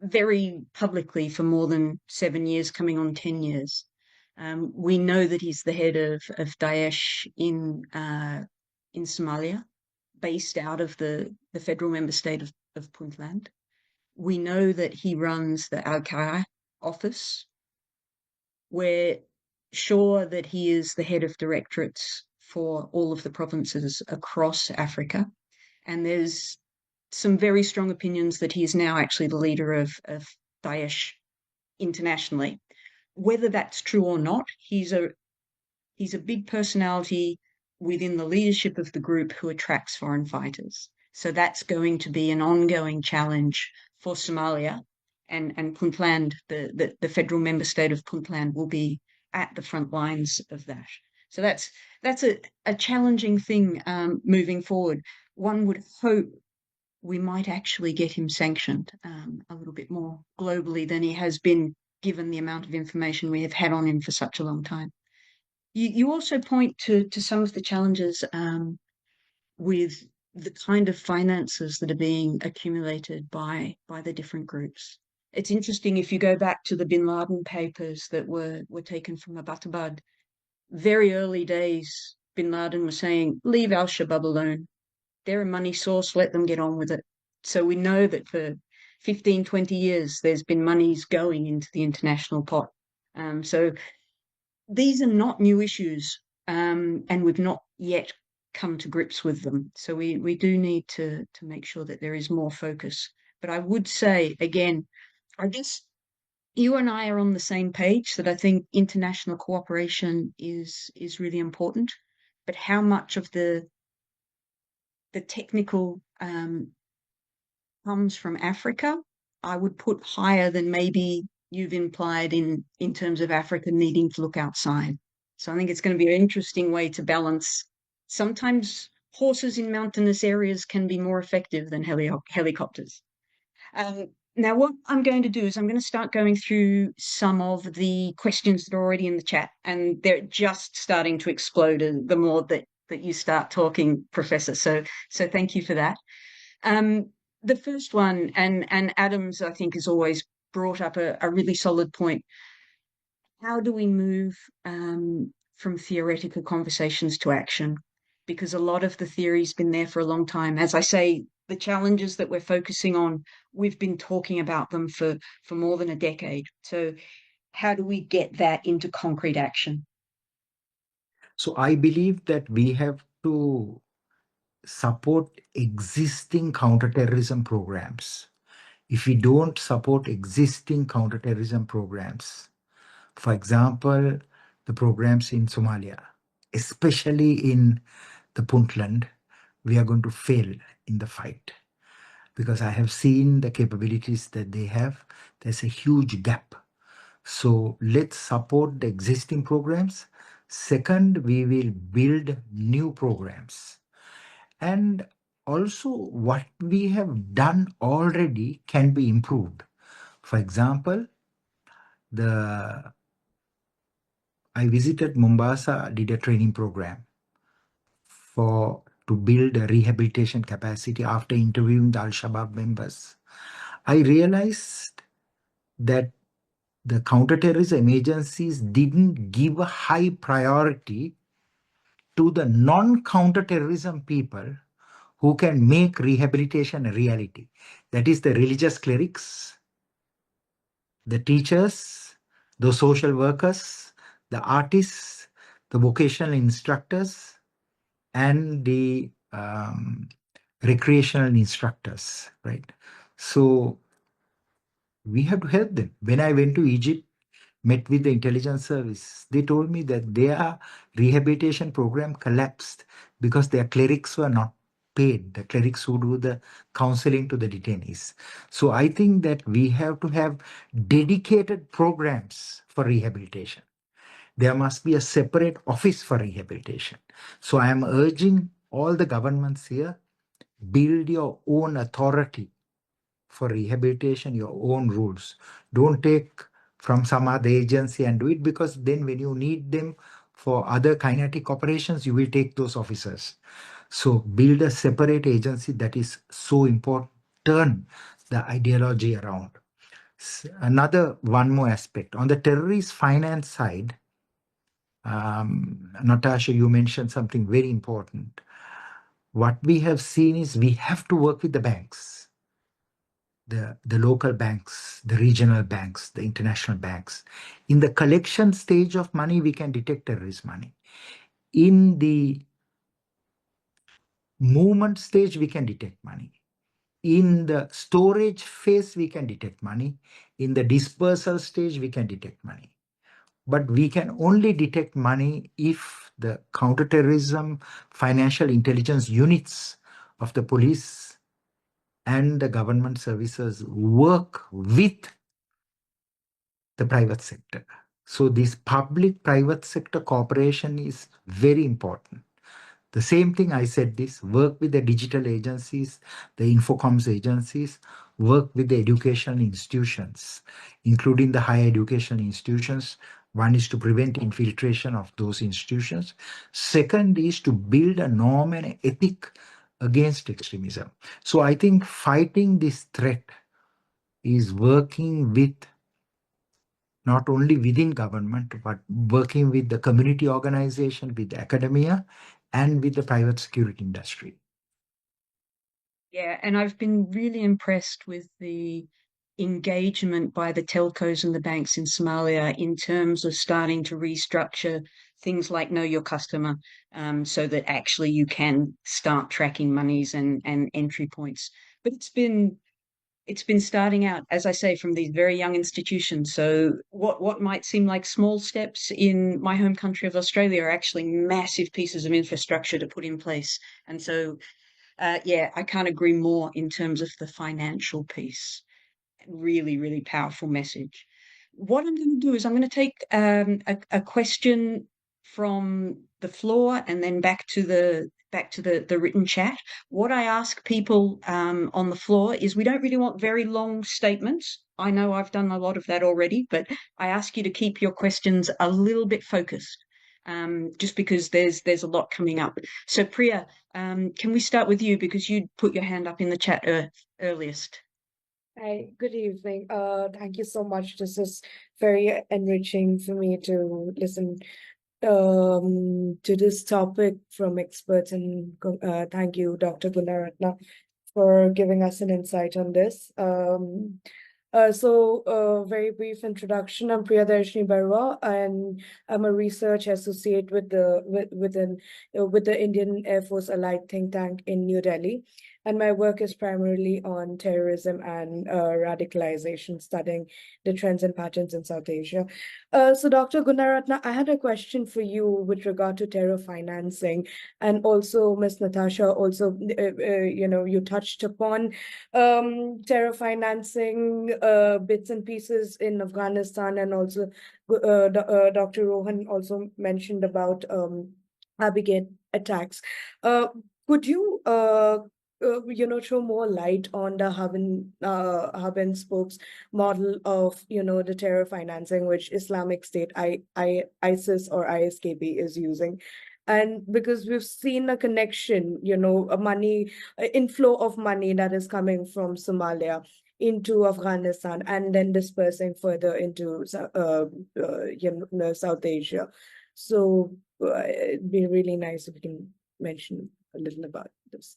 very publicly for more than 7 years, coming on 10 years. We know that he's the head of Daesh in Somalia, based out of the federal member state of Puntland. We know that he runs the Al Qaeda office. We're sure that he is the head of directorates for all of the provinces across Africa. And there's some very strong opinions that he is now actually the leader of Daesh internationally. Whether that's true or not, he's a big personality within the leadership of the group who attracts foreign fighters. So that's going to be an ongoing challenge for Somalia, and Puntland, the federal member state of Puntland, will be at the front lines of that. So that's a challenging thing moving forward. One would hope we might actually get him sanctioned a little bit more globally than he has been, given the amount of information we have had on him for such a long time. You also point to some of the challenges with the kind of finances that are being accumulated by the different groups. It's interesting, if you go back to the Bin Laden papers that were taken from Abbottabad, very early days, Bin Laden was saying, leave Al-Shabaab alone. They're a money source, let them get on with it. So we know that for 15, 20 years, there's been monies going into the international pot. So these are not new issues, and we've not yet come to grips with them. So we do need to make sure that there is more focus. But I would say, again, I guess you and I are on the same page that I think international cooperation is really important. But how much of the technical comes from Africa, I would put higher than maybe you've implied in terms of Africa needing to look outside. So I think it's going to be an interesting way to balance. Sometimes horses in mountainous areas can be more effective than helicopters. Now, what I'm going to do is I'm going to start going through some of the questions that are already in the chat, and they're just starting to explode the more that you start talking, Professor. So thank you for that. The first one, and Adams, I think, has always brought up a really solid point. How do we move from theoretical conversations to action? Because a lot of the theory's been there for a long time. As I say, the challenges that we're focusing on, we've been talking about them for more than a decade. So how do we get that into concrete action? So I believe that we have to support existing counterterrorism programs. If we don't support existing counterterrorism programs, for example, the programs in Somalia, especially in the Puntland, we are going to fail in the fight, because I have seen the capabilities that they have. There's a huge gap. So let's support the existing programs. Second, we will build new programs. And also, what we have done already can be improved. For example, I visited Mombasa, did a training program to build a rehabilitation capacity after interviewing the Al-Shabaab members. I realized that the counterterrorism agencies didn't give a high priority to the non-counterterrorism people who can make rehabilitation a reality. That is the religious clerics, the teachers, the social workers, the artists, the vocational instructors, and the recreational instructors, right? So we have to help them. When I went to Egypt, met with the intelligence service, they told me that their rehabilitation program collapsed because their clerics were not paid, the clerics who do the counseling to the detainees. So I think that we have to have dedicated programs for rehabilitation. There must be a separate office for rehabilitation. So I am urging all the governments here, build your own authority for rehabilitation, your own rules. Don't take from some other agency and do it, because then when you need them for other kinetic operations, you will take those officers. So build a separate agency. That is so important. Turn the ideology around. Another one more aspect on the terrorist finance side. Natasha, you mentioned something very important. What we have seen is we have to work with the banks, the local banks, the regional banks, the international banks. In the collection stage of money, we can detect terrorist money. In the movement stage, we can detect money. In the storage phase, we can detect money. In the dispersal stage, we can detect money. But we can only detect money if the counterterrorism financial intelligence units of the police and the government services work with the private sector. So this public-private sector cooperation is very important. The same thing I said this, work with the digital agencies, the infocoms agencies, work with the educational institutions, including the higher education institutions. One is to prevent infiltration of those institutions. Second is to build a norm and ethic against extremism. So I think fighting this threat is working with not only within government, but working with the community organization, with academia, and with the private security industry. Yeah, and I've been really impressed with the engagement by the telcos and the banks in Somalia in terms of starting to restructure things like know your customer, so that actually you can start tracking monies and entry points. But it's been starting out, as I say, from these very young institutions. So what might seem like small steps in my home country of Australia are actually massive pieces of infrastructure to put in place. And so yeah, I can't agree more in terms of the financial piece. Really, really powerful message. What I'm going to do is I'm going to take a question from the floor and then back to the written chat. What I ask people on the floor is we don't really want very long statements. I know I've done a lot of that already, but I ask you to keep your questions a little bit focused, just because there's a lot coming up. So Priya, can we start with you because you put your hand up in the chat earliest? Hi, good evening. Thank you so much. This is very enriching for me to listen to this topic from experts, and thank you, Dr. Gunaratna, for giving us an insight on this. Very brief introduction. I'm Priyadarshini Barua, and I'm a research associate with the Indian Air Force Allied think tank in New Delhi. And my work is primarily on terrorism and radicalization, studying the trends and patterns in South Asia. So, Dr. Gunaratna, I had a question for you with regard to terror financing, and also Ms. Natasha. Also, you touched upon terror financing bits and pieces in Afghanistan, and also Dr. Rohan also mentioned about Abigail attacks. Could you throw more light on the hub and spokes model of the terror financing which Islamic State, ISIS or ISKP is using? And because we've seen a connection, a money inflow of money that is coming from Somalia into Afghanistan and then dispersing further into South Asia. So it'd be really nice if you can mention a little about this.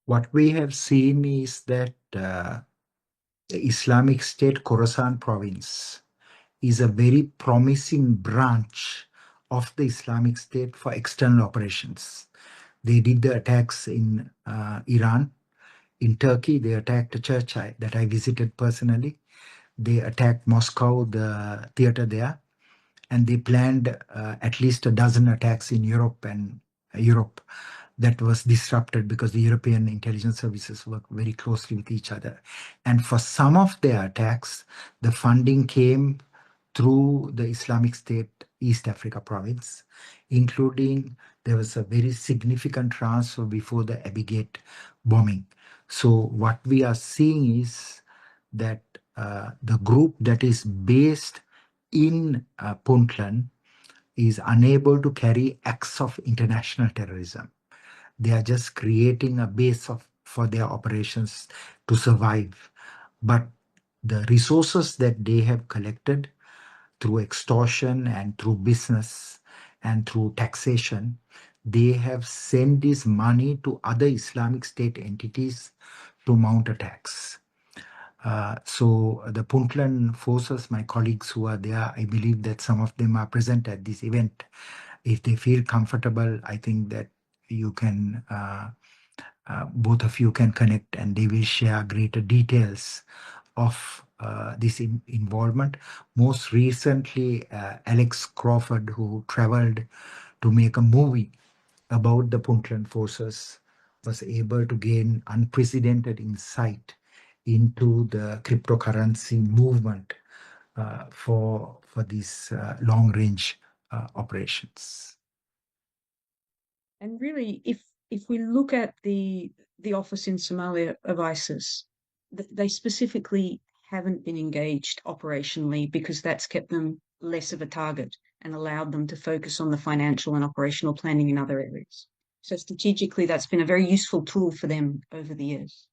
What we have seen is that the Islamic State Khorasan province is a very promising branch of the Islamic State for external operations. They did the attacks in Iran. In Turkey, they attacked a church that I visited personally. They attacked Moscow, the theater there, and they planned at least a dozen attacks in Europe and Europe that was disrupted because the European intelligence services work very closely with each other. And for some of their attacks, the funding came through the Islamic State East Africa province, including there was a very significant transfer before the Abigate bombing. So what we are seeing is that the group that is based in Puntland is unable to carry acts of international terrorism. They are just creating a base for their operations to survive. But the resources that they have collected through extortion and through business and through taxation, they have sent this money to other Islamic State entities to mount attacks. So the Puntland forces, my colleagues who are there, I believe that some of them are present at this event. If they feel comfortable, I think that you can, both of you can connect and they will share greater details of this involvement. Most recently, Alex Crawford, who traveled to make a movie about the Puntland forces, was able to gain unprecedented insight into the cryptocurrency movement for these long-range operations. And really, if we look at the office in Somalia of ISIS, they specifically haven't been engaged operationally because that's kept them less of a target and allowed them to focus on the financial and operational planning in other areas. So strategically, that's been a very useful tool for them over the years.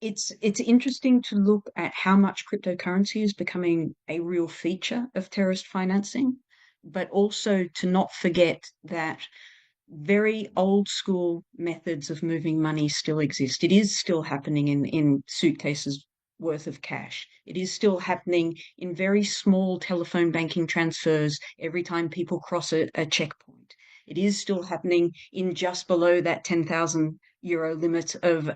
It's interesting to look at how much cryptocurrency is becoming a real feature of terrorist financing, but also to not forget that very old school methods of moving money still exist. It is still happening in suitcases worth of cash. It is still happening in very small telephone banking transfers every time people cross a checkpoint. It is still happening in just below that 10,000 euro limit of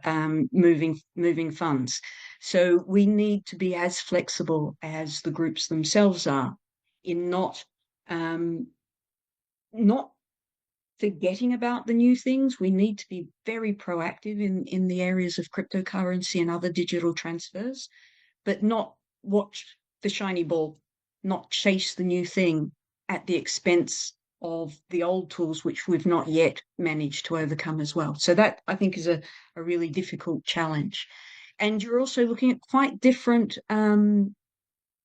moving funds. So we need to be as flexible as the groups themselves are in not forgetting about the new things. We need to be very proactive in the areas of cryptocurrency and other digital transfers, but not watch the shiny ball, not chase the new thing at the expense of the old tools, which we've not yet managed to overcome as well. So that, I think, is a really difficult challenge. And you're also looking at quite different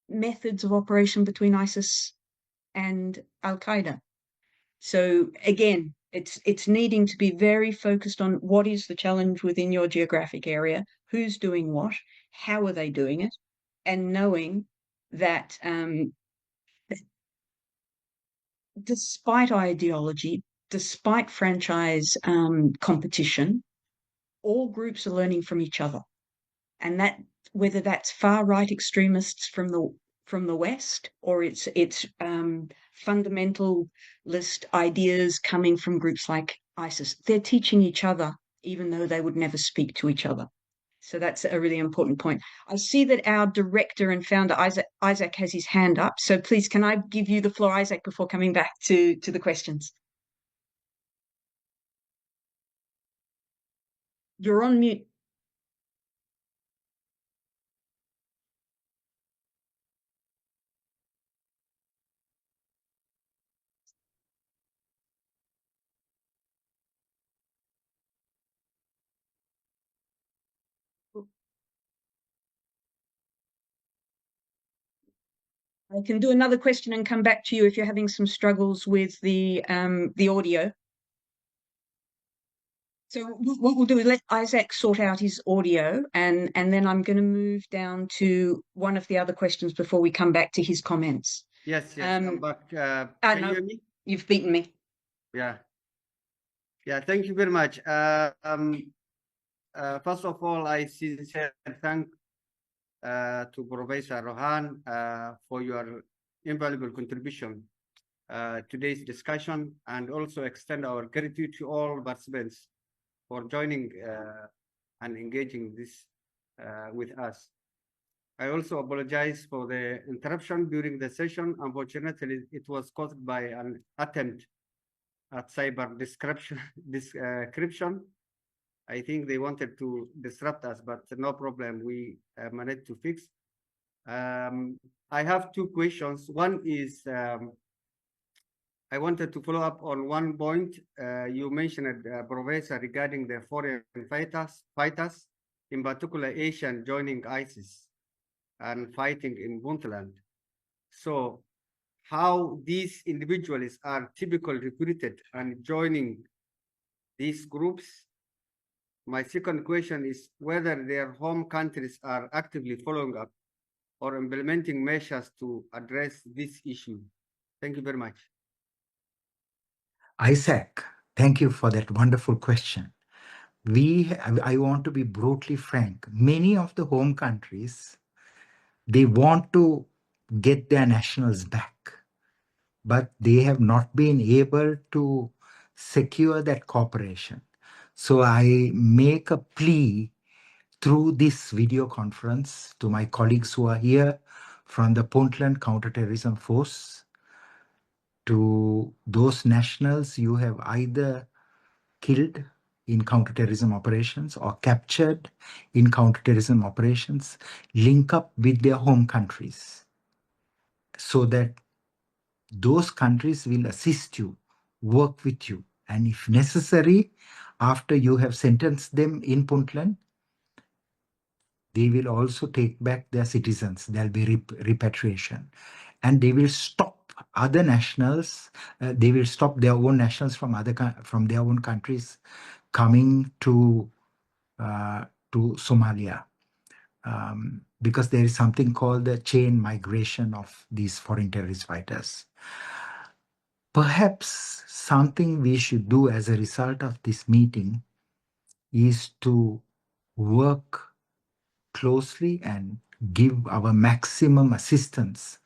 methods of operation between ISIS and Al-Qaeda. So again, it's needing to be very focused on what is the challenge within your geographic area, who's doing what, how are they doing it, and knowing that despite ideology, despite franchise competition, all groups are learning from each other, and that whether that's far right extremists from the West or it's fundamentalist ideas coming from groups like ISIS, they're teaching each other, even though they would never speak to each other. So that's a really important point. I see that our director and founder, Isaac has his hand up. So please, can I give you the floor, Isaac, before coming back to the questions? You're on mute. I can do another question and come back to you if you're having some struggles with the audio. So what we'll do is let Isaac sort out his audio, and then I'm going to move down to one of the other questions before we come back to his comments. Yes, I'm back. Can you hear me? You've beaten me. Yeah. Thank you very much. First of all, I sincerely thank to Professor Rohan for your invaluable contribution today's discussion and also extend our gratitude to all participants for joining and engaging this with us. I also apologize for the interruption during the session. Unfortunately, it was caused by an attempt at cyber description. I think they wanted to disrupt us, but no problem. We managed to fix. I have two questions. One is I wanted to follow up on one point you mentioned, Professor, regarding the foreign fighters, in particular Asian joining ISIS and fighting in Puntland. So how these individuals are typically recruited and joining these groups. My second question is whether their home countries are actively following up or implementing measures to address this issue. Thank you very much. Isaac, thank you for that wonderful question. I want to be brutally frank. Many of the home countries, they want to get their nationals back, but they have not been able to secure that cooperation. So I make a plea through this video conference to my colleagues who are here from the Puntland Counterterrorism Force, to those nationals you have either killed in counterterrorism operations or captured in counterterrorism operations, link up with their home countries so that those countries will assist you, work with you, and if necessary, after you have sentenced them in Puntland, they will also take back their citizens. There'll be repatriation. And they will stop other nationals, they will stop their own nationals from their own countries coming to Somalia. Because there is something called the chain migration of these foreign terrorist fighters. Perhaps something we should do as a result of this meeting is to work closely and give our maximum assistance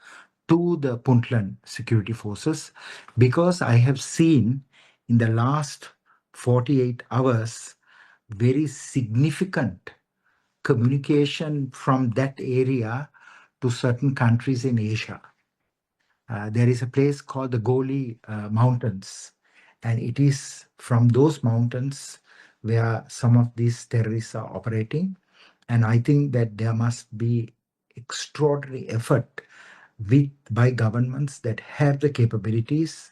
to the Puntland security forces, because I have seen in the last 48 hours very significant communication from that area to certain countries in Asia. There is a place called the Goli Mountains, and it is from those mountains where some of these terrorists are operating. And I think that there must be extraordinary effort by governments that have the capabilities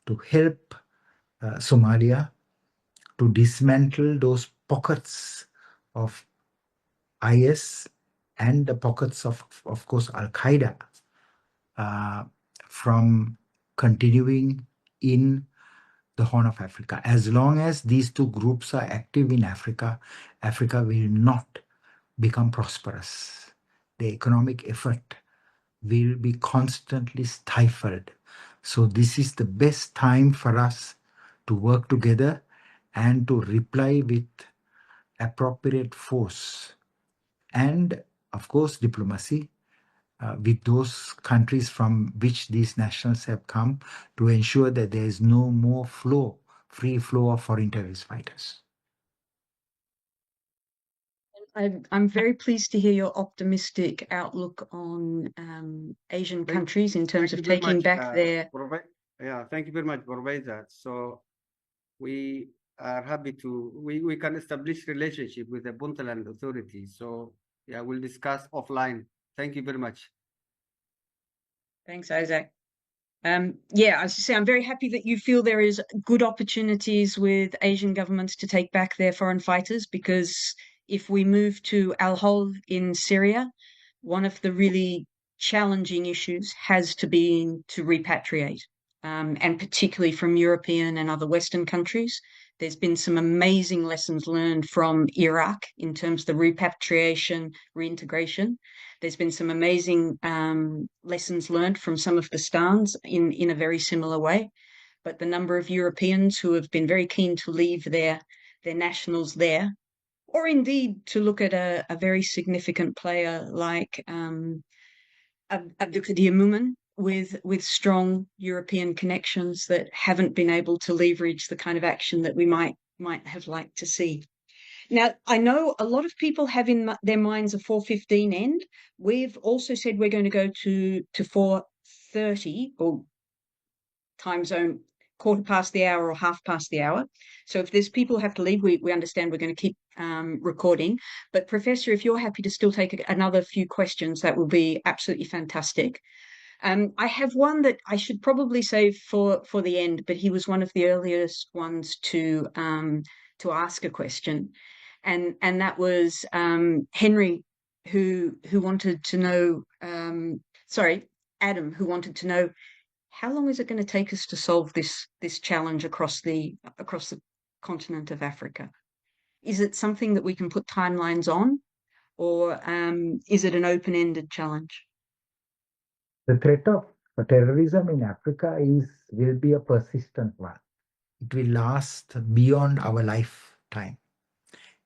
to help Somalia to dismantle those pockets of IS and the pockets of course, Al Qaeda from continuing in the Horn of Africa. As long as these two groups are active in Africa, Africa will not become prosperous. The economic effort will be constantly stifled. So this is the best time for us to work together and to reply with appropriate force and, of course, diplomacy with those countries from which these nationals have come, to ensure that there is no more free flow of foreign terrorist fighters. I'm very pleased to hear your optimistic outlook on Asian countries in terms of taking back their. Thank you very much, Professor. So we are happy to we can establish relationship with the Puntland Authority. So yeah, we'll discuss offline. Thank you very much. Thanks, Isaac. Yeah, as you say, I'm very happy that you feel there is good opportunities with Asian governments to take back their foreign fighters, because if we move to Al-Hol in Syria, one of the really challenging issues has to be to repatriate, and particularly from European and other Western countries. There's been some amazing lessons learned from Iraq in terms of the repatriation, reintegration. There's been some amazing lessons learned from some of the stans in a very similar way. But the number of Europeans who have been very keen to leave their nationals there, or indeed to look at a very significant player like Abdulkadir Mumin, with strong European connections that haven't been able to leverage the kind of action that we might have liked to see. Now, I know a lot of people have in their minds a 4:15 end. We've also said we're going to go to 4:30 or time zone, quarter past the hour or half past the hour. So if there's people who have to leave, we understand we're going to keep recording. But Professor, if you're happy to still take another few questions, that will be absolutely fantastic. I have one that I should probably save for the end, but he was one of the earliest ones to ask a question, and that was Henry, who wanted to know. Sorry, Adam, who wanted to know how long is it going to take us to solve this challenge across the continent of Africa? Is it something that we can put timelines on, or is it an open-ended challenge? The threat of terrorism in Africa will be a persistent one. It will last beyond our lifetime.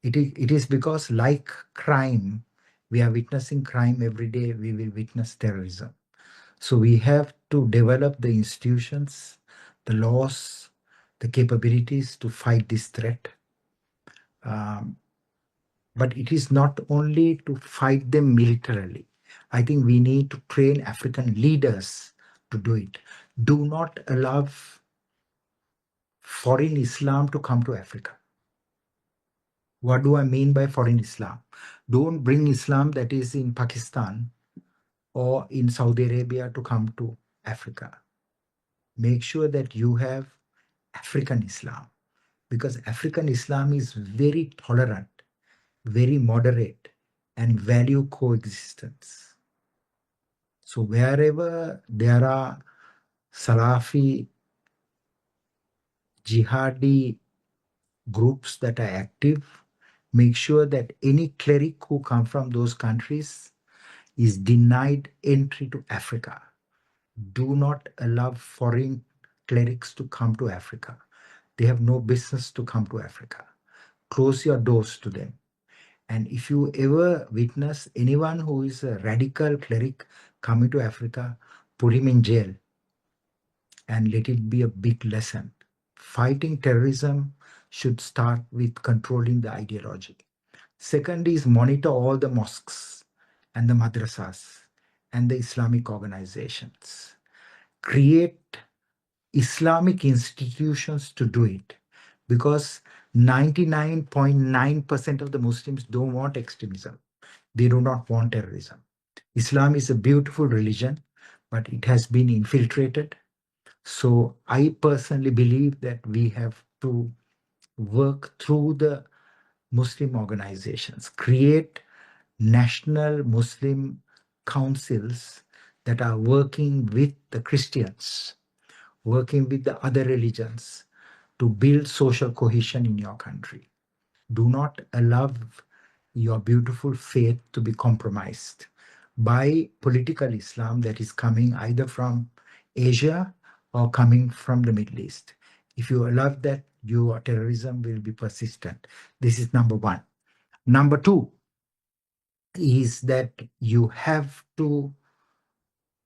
It is because, like crime, we are witnessing crime every day, we will witness terrorism. So we have to develop the institutions, the laws, the capabilities to fight this threat. But it is not only to fight them militarily. I think we need to train African leaders to do it. Do not allow foreign Islam to come to Africa. What do I mean by foreign Islam? Don't bring Islam that is in Pakistan or in Saudi Arabia to come to Africa. Make sure that you have African Islam, because African Islam is very tolerant, very moderate, and value coexistence. So wherever there are Salafi, jihadi groups that are active, make sure that any cleric who come from those countries is denied entry to Africa. Do not allow foreign clerics to come to Africa. They have no business to come to Africa. Close your doors to them. And if you ever witness anyone who is a radical cleric coming to Africa, put him in jail and let it be a big lesson. Fighting terrorism should start with controlling the ideology. Second is monitor all the mosques and the madrasas and the Islamic organizations. Create Islamic institutions to do it, because 99.9% of the Muslims don't want extremism. They do not want terrorism. Islam is a beautiful religion, but it has been infiltrated. So I personally believe that we have to work through the Muslim organizations, create national Muslim councils that are working with the Christians, working with the other religions to build social cohesion in your country. Do not allow your beautiful faith to be compromised by political Islam that is coming either from Asia or coming from the Middle East. If you allow that, your terrorism will be persistent. This is number one. Number two is that you have to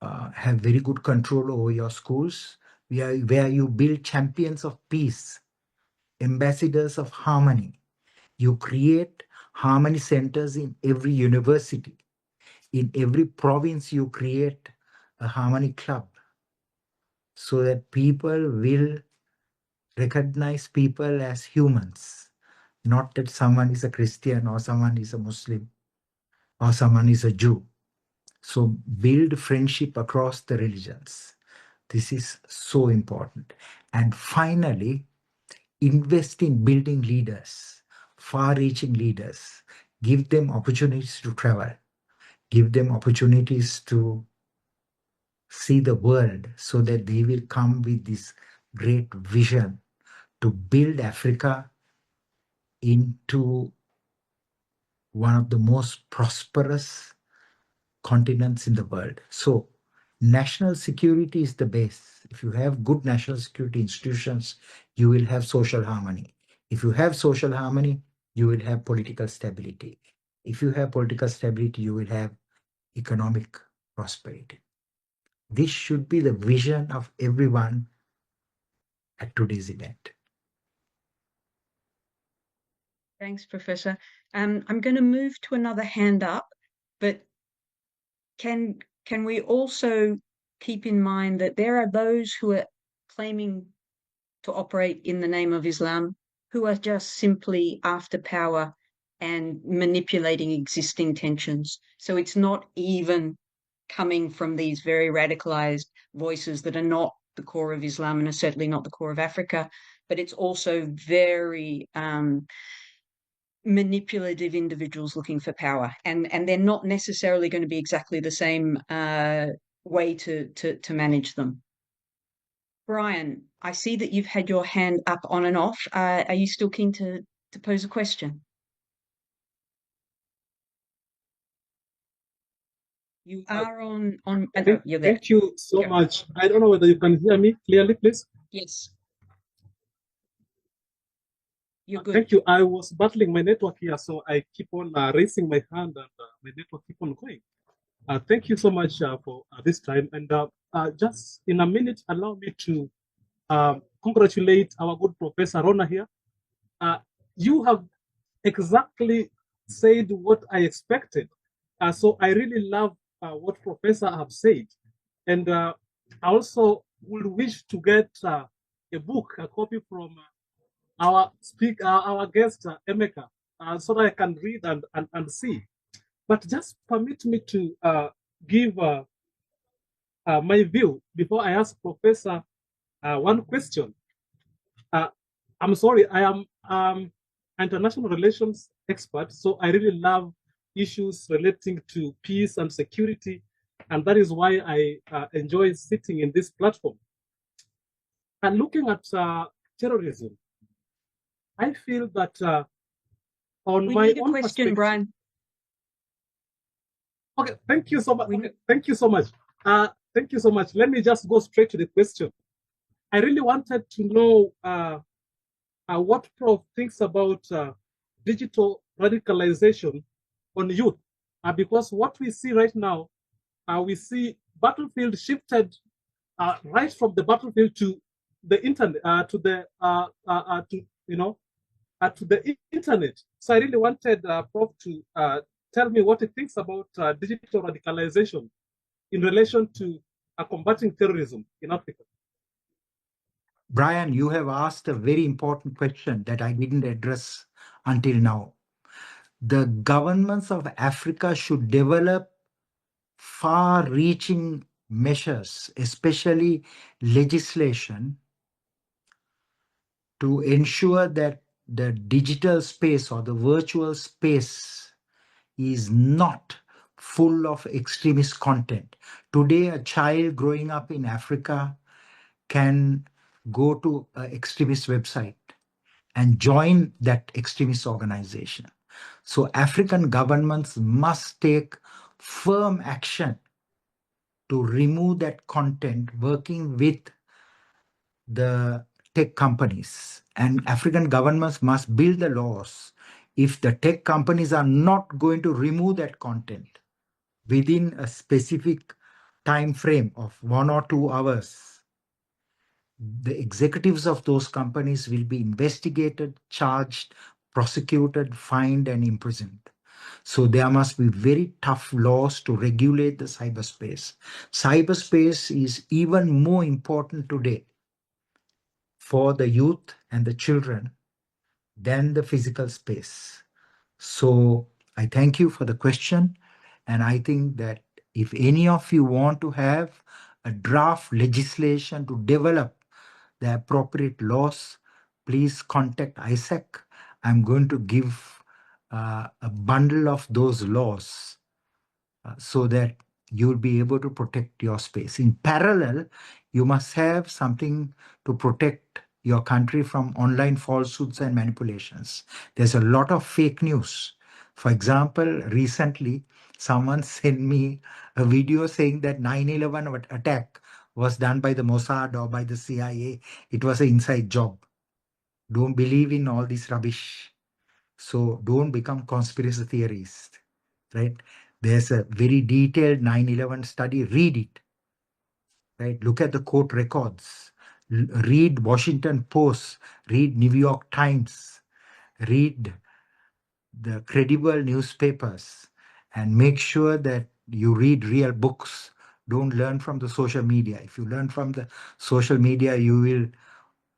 have very good control over your schools, where you build champions of peace, ambassadors of harmony. You create harmony centers in every university. In every province, you create a harmony club so that people will recognize people as humans, not that someone is a Christian or someone is a Muslim or someone is a Jew. So build friendship across the religions. This is so important. And finally, invest in building leaders, far-reaching leaders. Give them opportunities to travel. Give them opportunities to see the world so that they will come with this great vision to build Africa into one of the most prosperous continents in the world. So national security is the base. If you have good national security institutions, you will have social harmony. If you have social harmony, you will have political stability. If you have political stability, you will have economic prosperity. This should be the vision of everyone at today's event. Thanks, Professor. I'm going to move to another hand up, but can we also keep in mind that there are those who are claiming to operate in the name of Islam who are just simply after power and manipulating existing tensions. So it's not even coming from these very radicalized voices that are not the core of Islam and are certainly not the core of Africa, but it's also very manipulative individuals looking for power, and they're not necessarily going to be exactly the same way to manage them. Brian, I see that you've had your hand up on and off. Are you still keen to pose a question? You are on. You're there. Thank you so Go. much. I don't know whether you can hear me clearly, please. Yes. You're good. Thank you. I was battling my network here, so I keep on raising my hand, and my network keep on going. Thank you so much for this time. And just in a minute, allow me to congratulate our good Professor Rona here. You have exactly said what I expected. So I really love what Professor have said. And I also would wish to get a book, a copy from our guest, Emeka, so that I can read and see. But just permit me to give my view before I ask Professor one question. I'm sorry, I am international relations expert, so I really love issues relating to peace and security, and that is why I enjoy sitting in this platform. And looking at terrorism, I feel that on we my need a own question, Brian. Okay, thank you so much. Okay, thank you so much. Thank you so much. Let me just go straight to the question. I really wanted to know what Prof thinks about digital radicalization on youth, because what we see right now, we see battlefield shifted right from the battlefield to the internet, to the internet. So I really wanted Prof to tell me what he thinks about digital radicalization in relation to combating terrorism in Africa. Brian, you have asked a very important question that I didn't address until now. The governments of Africa should develop far-reaching measures, especially legislation, to ensure that the digital space or the virtual space is not full of extremist content. Today, a child growing up in Africa can go to an extremist website and join that extremist organization. So African governments must take firm action to remove that content, working with the tech companies. And African governments must build the laws. If the tech companies are not going to remove that content within a specific time frame of 1 or 2 hours, the executives of those companies will be investigated, charged, prosecuted, fined, and imprisoned. So there must be very tough laws to regulate the cyberspace. Cyberspace is even more important today for the youth and the children than the physical space. So I thank you for the question. And I think that if any of you want to have a draft legislation to develop the appropriate laws, please contact ISAC. I'm going to give a bundle of those laws so that you'll be able to protect your space. In parallel, you must have something to protect your country from online falsehoods and manipulations. There's a lot of fake news. For example, recently, someone sent me a video saying that 9/11 attack was done by the Mossad or by the CIA. It was an inside job. Don't believe in all this rubbish. So don't become conspiracy theorists, right? There's a very detailed 9/11 study. Read it. right? Look at the court records. Read Washington Post, read New York Times, read the credible newspapers, and make sure that you read real books. Don't learn from the social media. If you learn from the social media, you will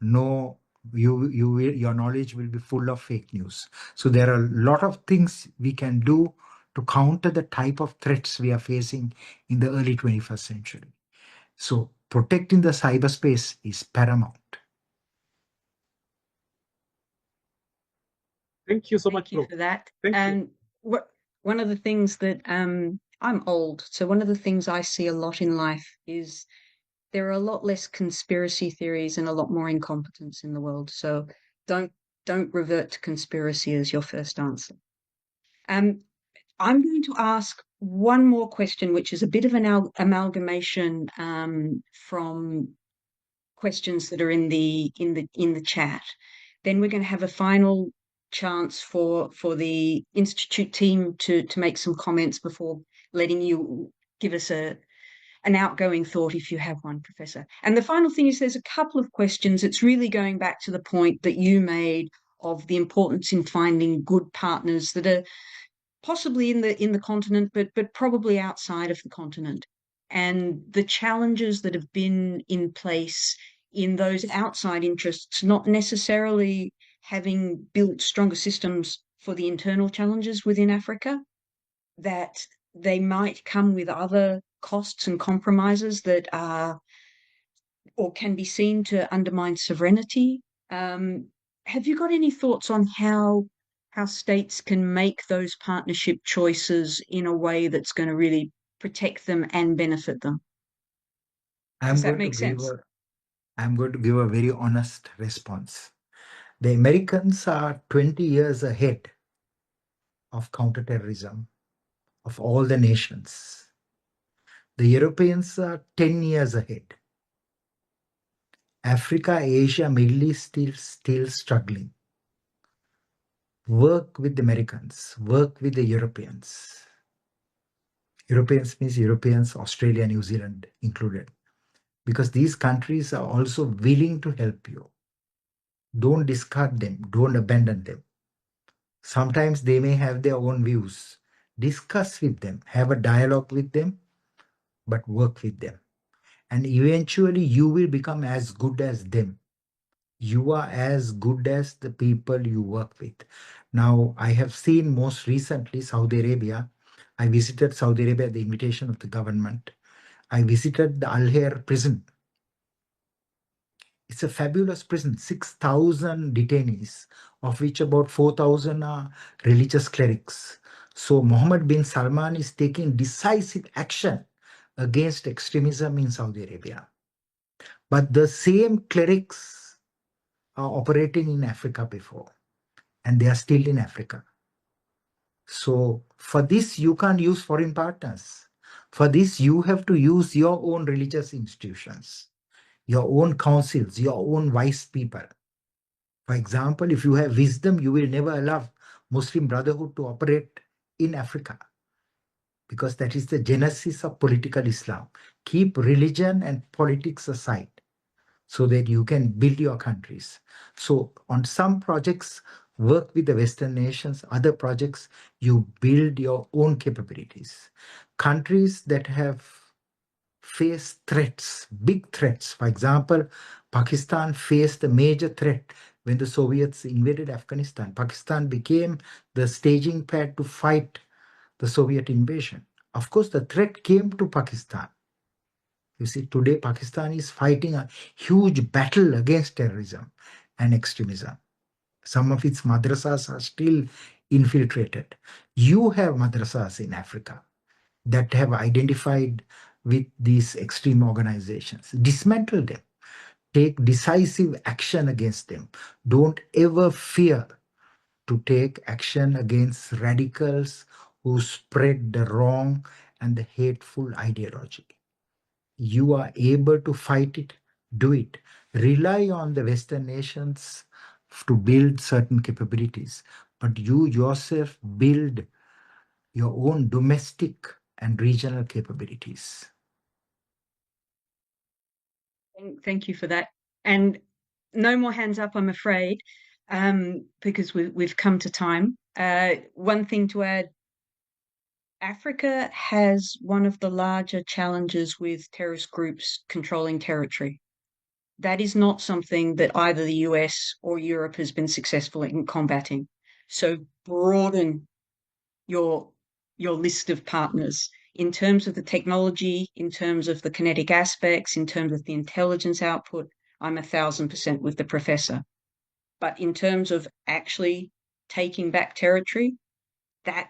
know your knowledge will be full of fake news. So there are a lot of things we can do to counter the type of threats we are facing in the early 21st century. So protecting the cyberspace is paramount. Thank you so Thank much, you bro. for that. Thank you. And one of the things that I'm old, so one of the things I see a lot in life is there are a lot less conspiracy theories and a lot more incompetence in the world. So don't revert to conspiracy as your first answer. I'm going to ask one more question, which is a bit of an amalgamation from questions that are in the chat. Then we're going to have a final chance for the Institute team to make some comments before letting you give us an outgoing thought if you have one, Professor. And the final thing is there's a couple of questions. It's really going back to the point that you made of the importance in finding good partners that are possibly in the continent, but probably outside of the continent, and the challenges that have been in place in those outside interests, not necessarily having built stronger systems for the internal challenges within Africa, that they might come with other costs and compromises that are or can be seen to undermine sovereignty. Have you got any thoughts on how states can make those partnership choices in a way that's going to really protect them and benefit them? Does that make sense? I'm going to give a very honest response. The Americans are 20 years ahead of counterterrorism of all the nations. The Europeans are 10 years ahead. Africa, Asia, Middle East still struggling. Work with the Americans, work with the Europeans. Europeans means Europeans, Australia, New Zealand included, because these countries are also willing to help you. Don't discard them, don't abandon them. Sometimes they may have their own views. Discuss with them, have a dialogue with them, but work with them. And eventually you will become as good as them. You are as good as the people you work with. Now, I have seen most recently Saudi Arabia. I visited Saudi Arabia at the invitation of the government. I visited the Al Hair prison. It's a fabulous prison, 6,000 detainees, of which about 4,000 are religious clerics. So Mohammed bin Salman is taking decisive action against extremism in Saudi Arabia. But the same clerics are operating in Africa before, and they are still in Africa. So for this, you can't use foreign partners. For this, you have to use your own religious institutions, your own councils, your own wise people. For example, if you have wisdom, you will never allow Muslim Brotherhood to operate in Africa, because that is the genesis of political Islam. Keep religion and politics aside so that you can build your countries. So on some projects, work with the Western nations. Other projects, you build your own capabilities. Countries that have faced threats, big threats. For example, Pakistan faced a major threat when the Soviets invaded Afghanistan. Pakistan became the staging pad to fight the Soviet invasion. Of course, the threat came to Pakistan. You see, today Pakistan is fighting a huge battle against terrorism and extremism. Some of its madrasas are still infiltrated. You have madrasas in Africa that have identified with these extreme organizations. Dismantle them. Take decisive action against them. Don't ever fear to take action against radicals who spread the wrong and the hateful ideology. You are able to fight it, do it. Rely on the Western nations to build certain capabilities, but you yourself build your own domestic and regional capabilities. Thank you for that. And no more hands up, I'm afraid, because we've come to time. One thing to add, Africa has one of the larger challenges with terrorist groups controlling territory. That is not something that either the US or Europe has been successful in combating. So broaden your list of partners in terms of the technology, in terms of the kinetic aspects, in terms of the intelligence output. I'm 1,000% with the professor. But in terms of actually taking back territory, that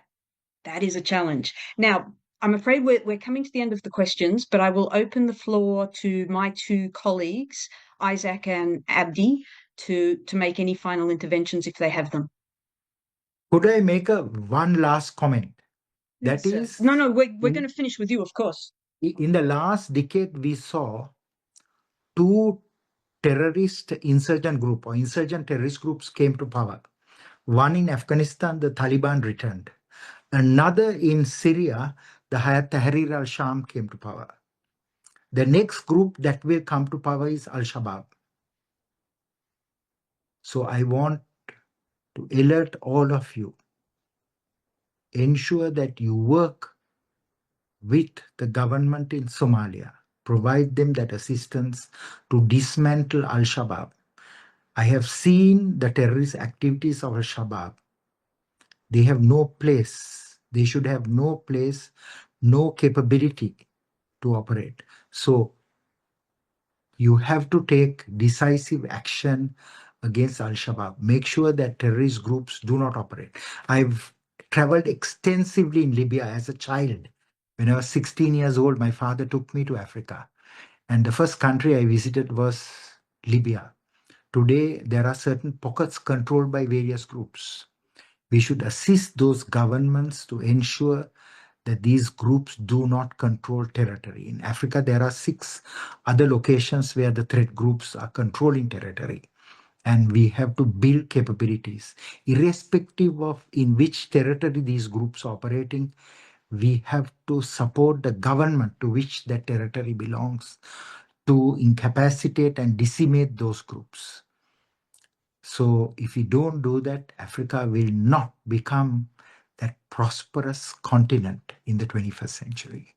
is a challenge. Now, I'm afraid we're coming to the end of the questions, but I will open the floor to my two colleagues, Isaac and Abdi, to make any final interventions if they have them. Could I make one last comment? Yes, That sir. is, No, we're going to finish with you, of course. in the last decade, we saw two terrorist insurgent group or insurgent terrorist groups came to power. One in Afghanistan, the Taliban returned. Another in Syria, the Hayat Tahrir al-Sham came to power. The next group that will come to power is Al-Shabaab. So I want to alert all of you, ensure that you work with the government in Somalia, provide them that assistance to dismantle Al-Shabaab. I have seen the terrorist activities of Al-Shabaab. They have no place. They should have no place, no capability to operate. So you have to take decisive action against Al-Shabaab. Make sure that terrorist groups do not operate. I've traveled extensively in Libya as a child. When I was 16 years old, my father took me to Africa. And the first country I visited was Libya. Today, there are certain pockets controlled by various groups. We should assist those governments to ensure that these groups do not control territory. In Africa, there are 6 other locations where the threat groups are controlling territory. And we have to build capabilities. Irrespective of in which territory these groups are operating, we have to support the government to which that territory belongs to incapacitate and decimate those groups. So if we don't do that, Africa will not become that prosperous continent in the 21st century.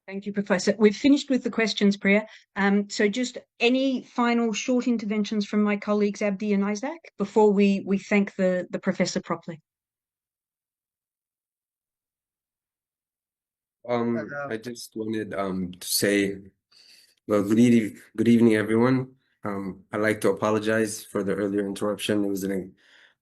Thank you, Professor. We've finished with the questions, Priya. So just any final short interventions from my colleagues, Abdi and Isaac, before we thank the professor properly. I just wanted to say, well, good evening, everyone. I'd like to apologize for the earlier interruption. It was an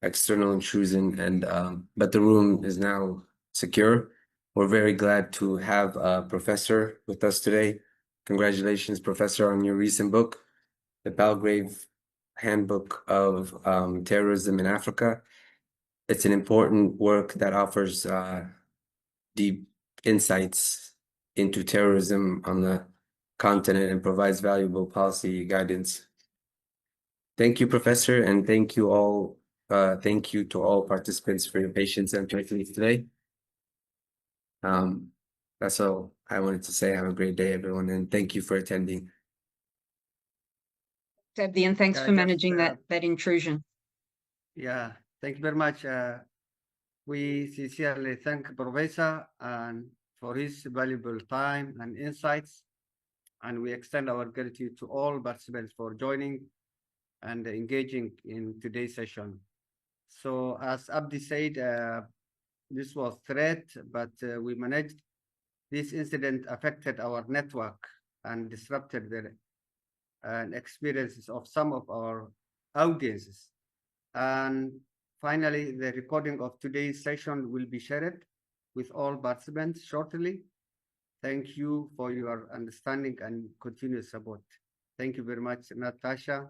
external intrusion, and but the room is now secure. We're very glad to have a professor with us today. Congratulations, Professor, on your recent book, The Belgrave Handbook of Terrorism in Africa. It's an important work that offers deep insights into terrorism on the continent and provides valuable policy guidance. Thank you, Professor, and thank you all. Thank you to all participants for your patience and patience today. That's all I wanted to say. Have a great day, everyone, and thank you for attending. Abdi, and thanks for managing that intrusion. Yeah, thank you very much. We sincerely thank Professor and for his valuable time and insights, and we extend our gratitude to all participants for joining and engaging in today's session. So as Abdi said, this was threat, but we managed. This incident affected our network and disrupted the experiences of some of our audiences. And finally, the recording of today's session will be shared with all participants shortly. Thank you for your understanding and continuous support. Thank you very much, Natasha,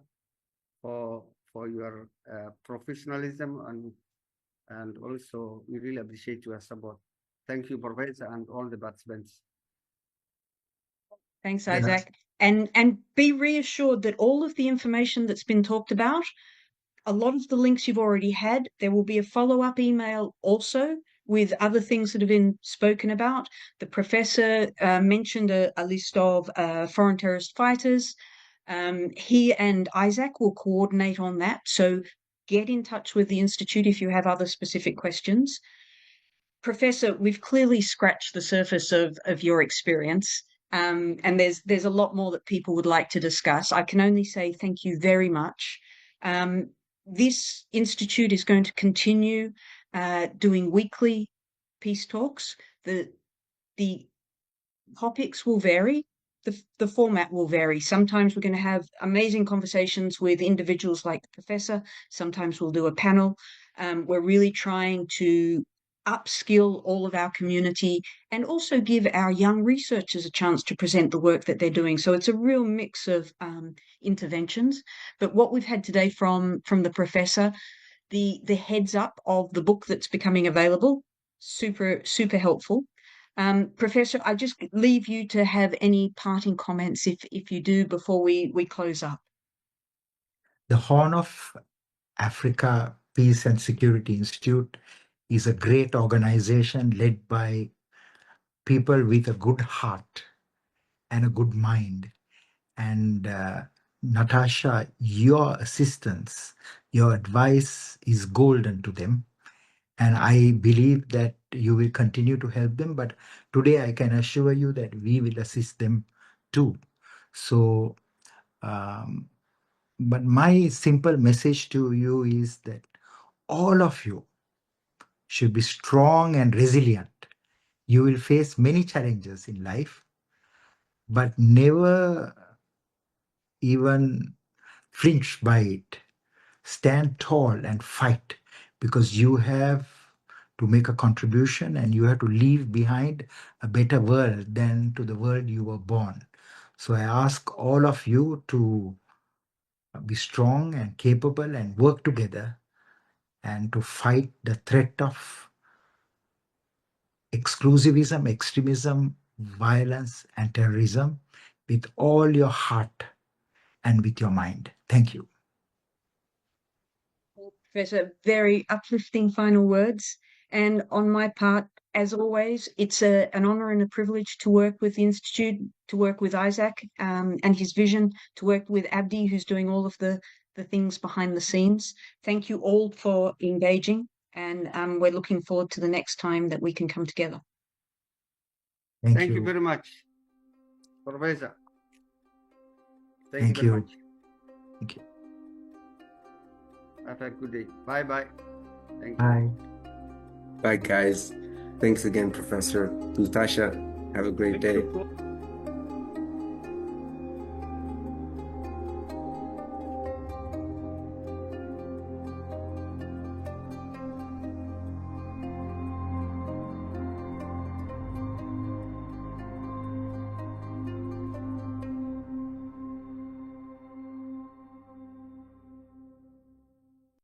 for your professionalism, and also we really appreciate your support. Thank you, Professor, and all the participants. Thanks, Isaac. And be reassured that all of the information that's been talked about, a lot of the links you've already had, there will be a follow-up email also with other things that have been spoken about. The professor mentioned a list of foreign terrorist fighters. He and Isaac will coordinate on that. So get in touch with the Institute if you have other specific questions. Professor, we've clearly scratched the surface of your experience. And there's a lot more that people would like to discuss. I can only say thank you very much. This institute is going to continue doing weekly peace talks. The topics will vary. The format will vary. Sometimes we're going to have amazing conversations with individuals like the professor. Sometimes we'll do a panel. We're really trying to upskill all of our community and also give our young researchers a chance to present the work that they're doing. So it's a real mix of interventions. But what we've had today from the professor, the heads up of the book that's becoming available, super helpful. Professor, I just leave you to have any parting comments if you do before we close up. The Horn of Africa Peace and Security Institute is a great organization led by people with a good heart and a good mind. And Natasha, your assistance, your advice is golden to them. And I believe that you will continue to help them. But today I can assure you that we will assist them too. So, but my simple message to you is that all of you should be strong and resilient. You will face many challenges in life, but never even flinch by it. Stand tall and fight, because you have to make a contribution and you have to leave behind a better world than to the world you were born. So I ask all of you to be strong and capable and work together and to fight the threat of exclusivism, extremism, violence, and terrorism with all your heart and with your mind. Thank you. Professor, very uplifting final words. And on my part, as always, it's an honor and a privilege to work with the Institute, to work with Isaac and his vision, to work with Abdi, who's doing all of the things behind the scenes. Thank you all for engaging, and we're looking forward to the next time that we can come together. Thank you very much, Professor. Thank you very much. Thank you. Have a good day. Bye-bye. Thank you. Bye. Bye, guys. Thanks again, Professor Natasha. Have a great day.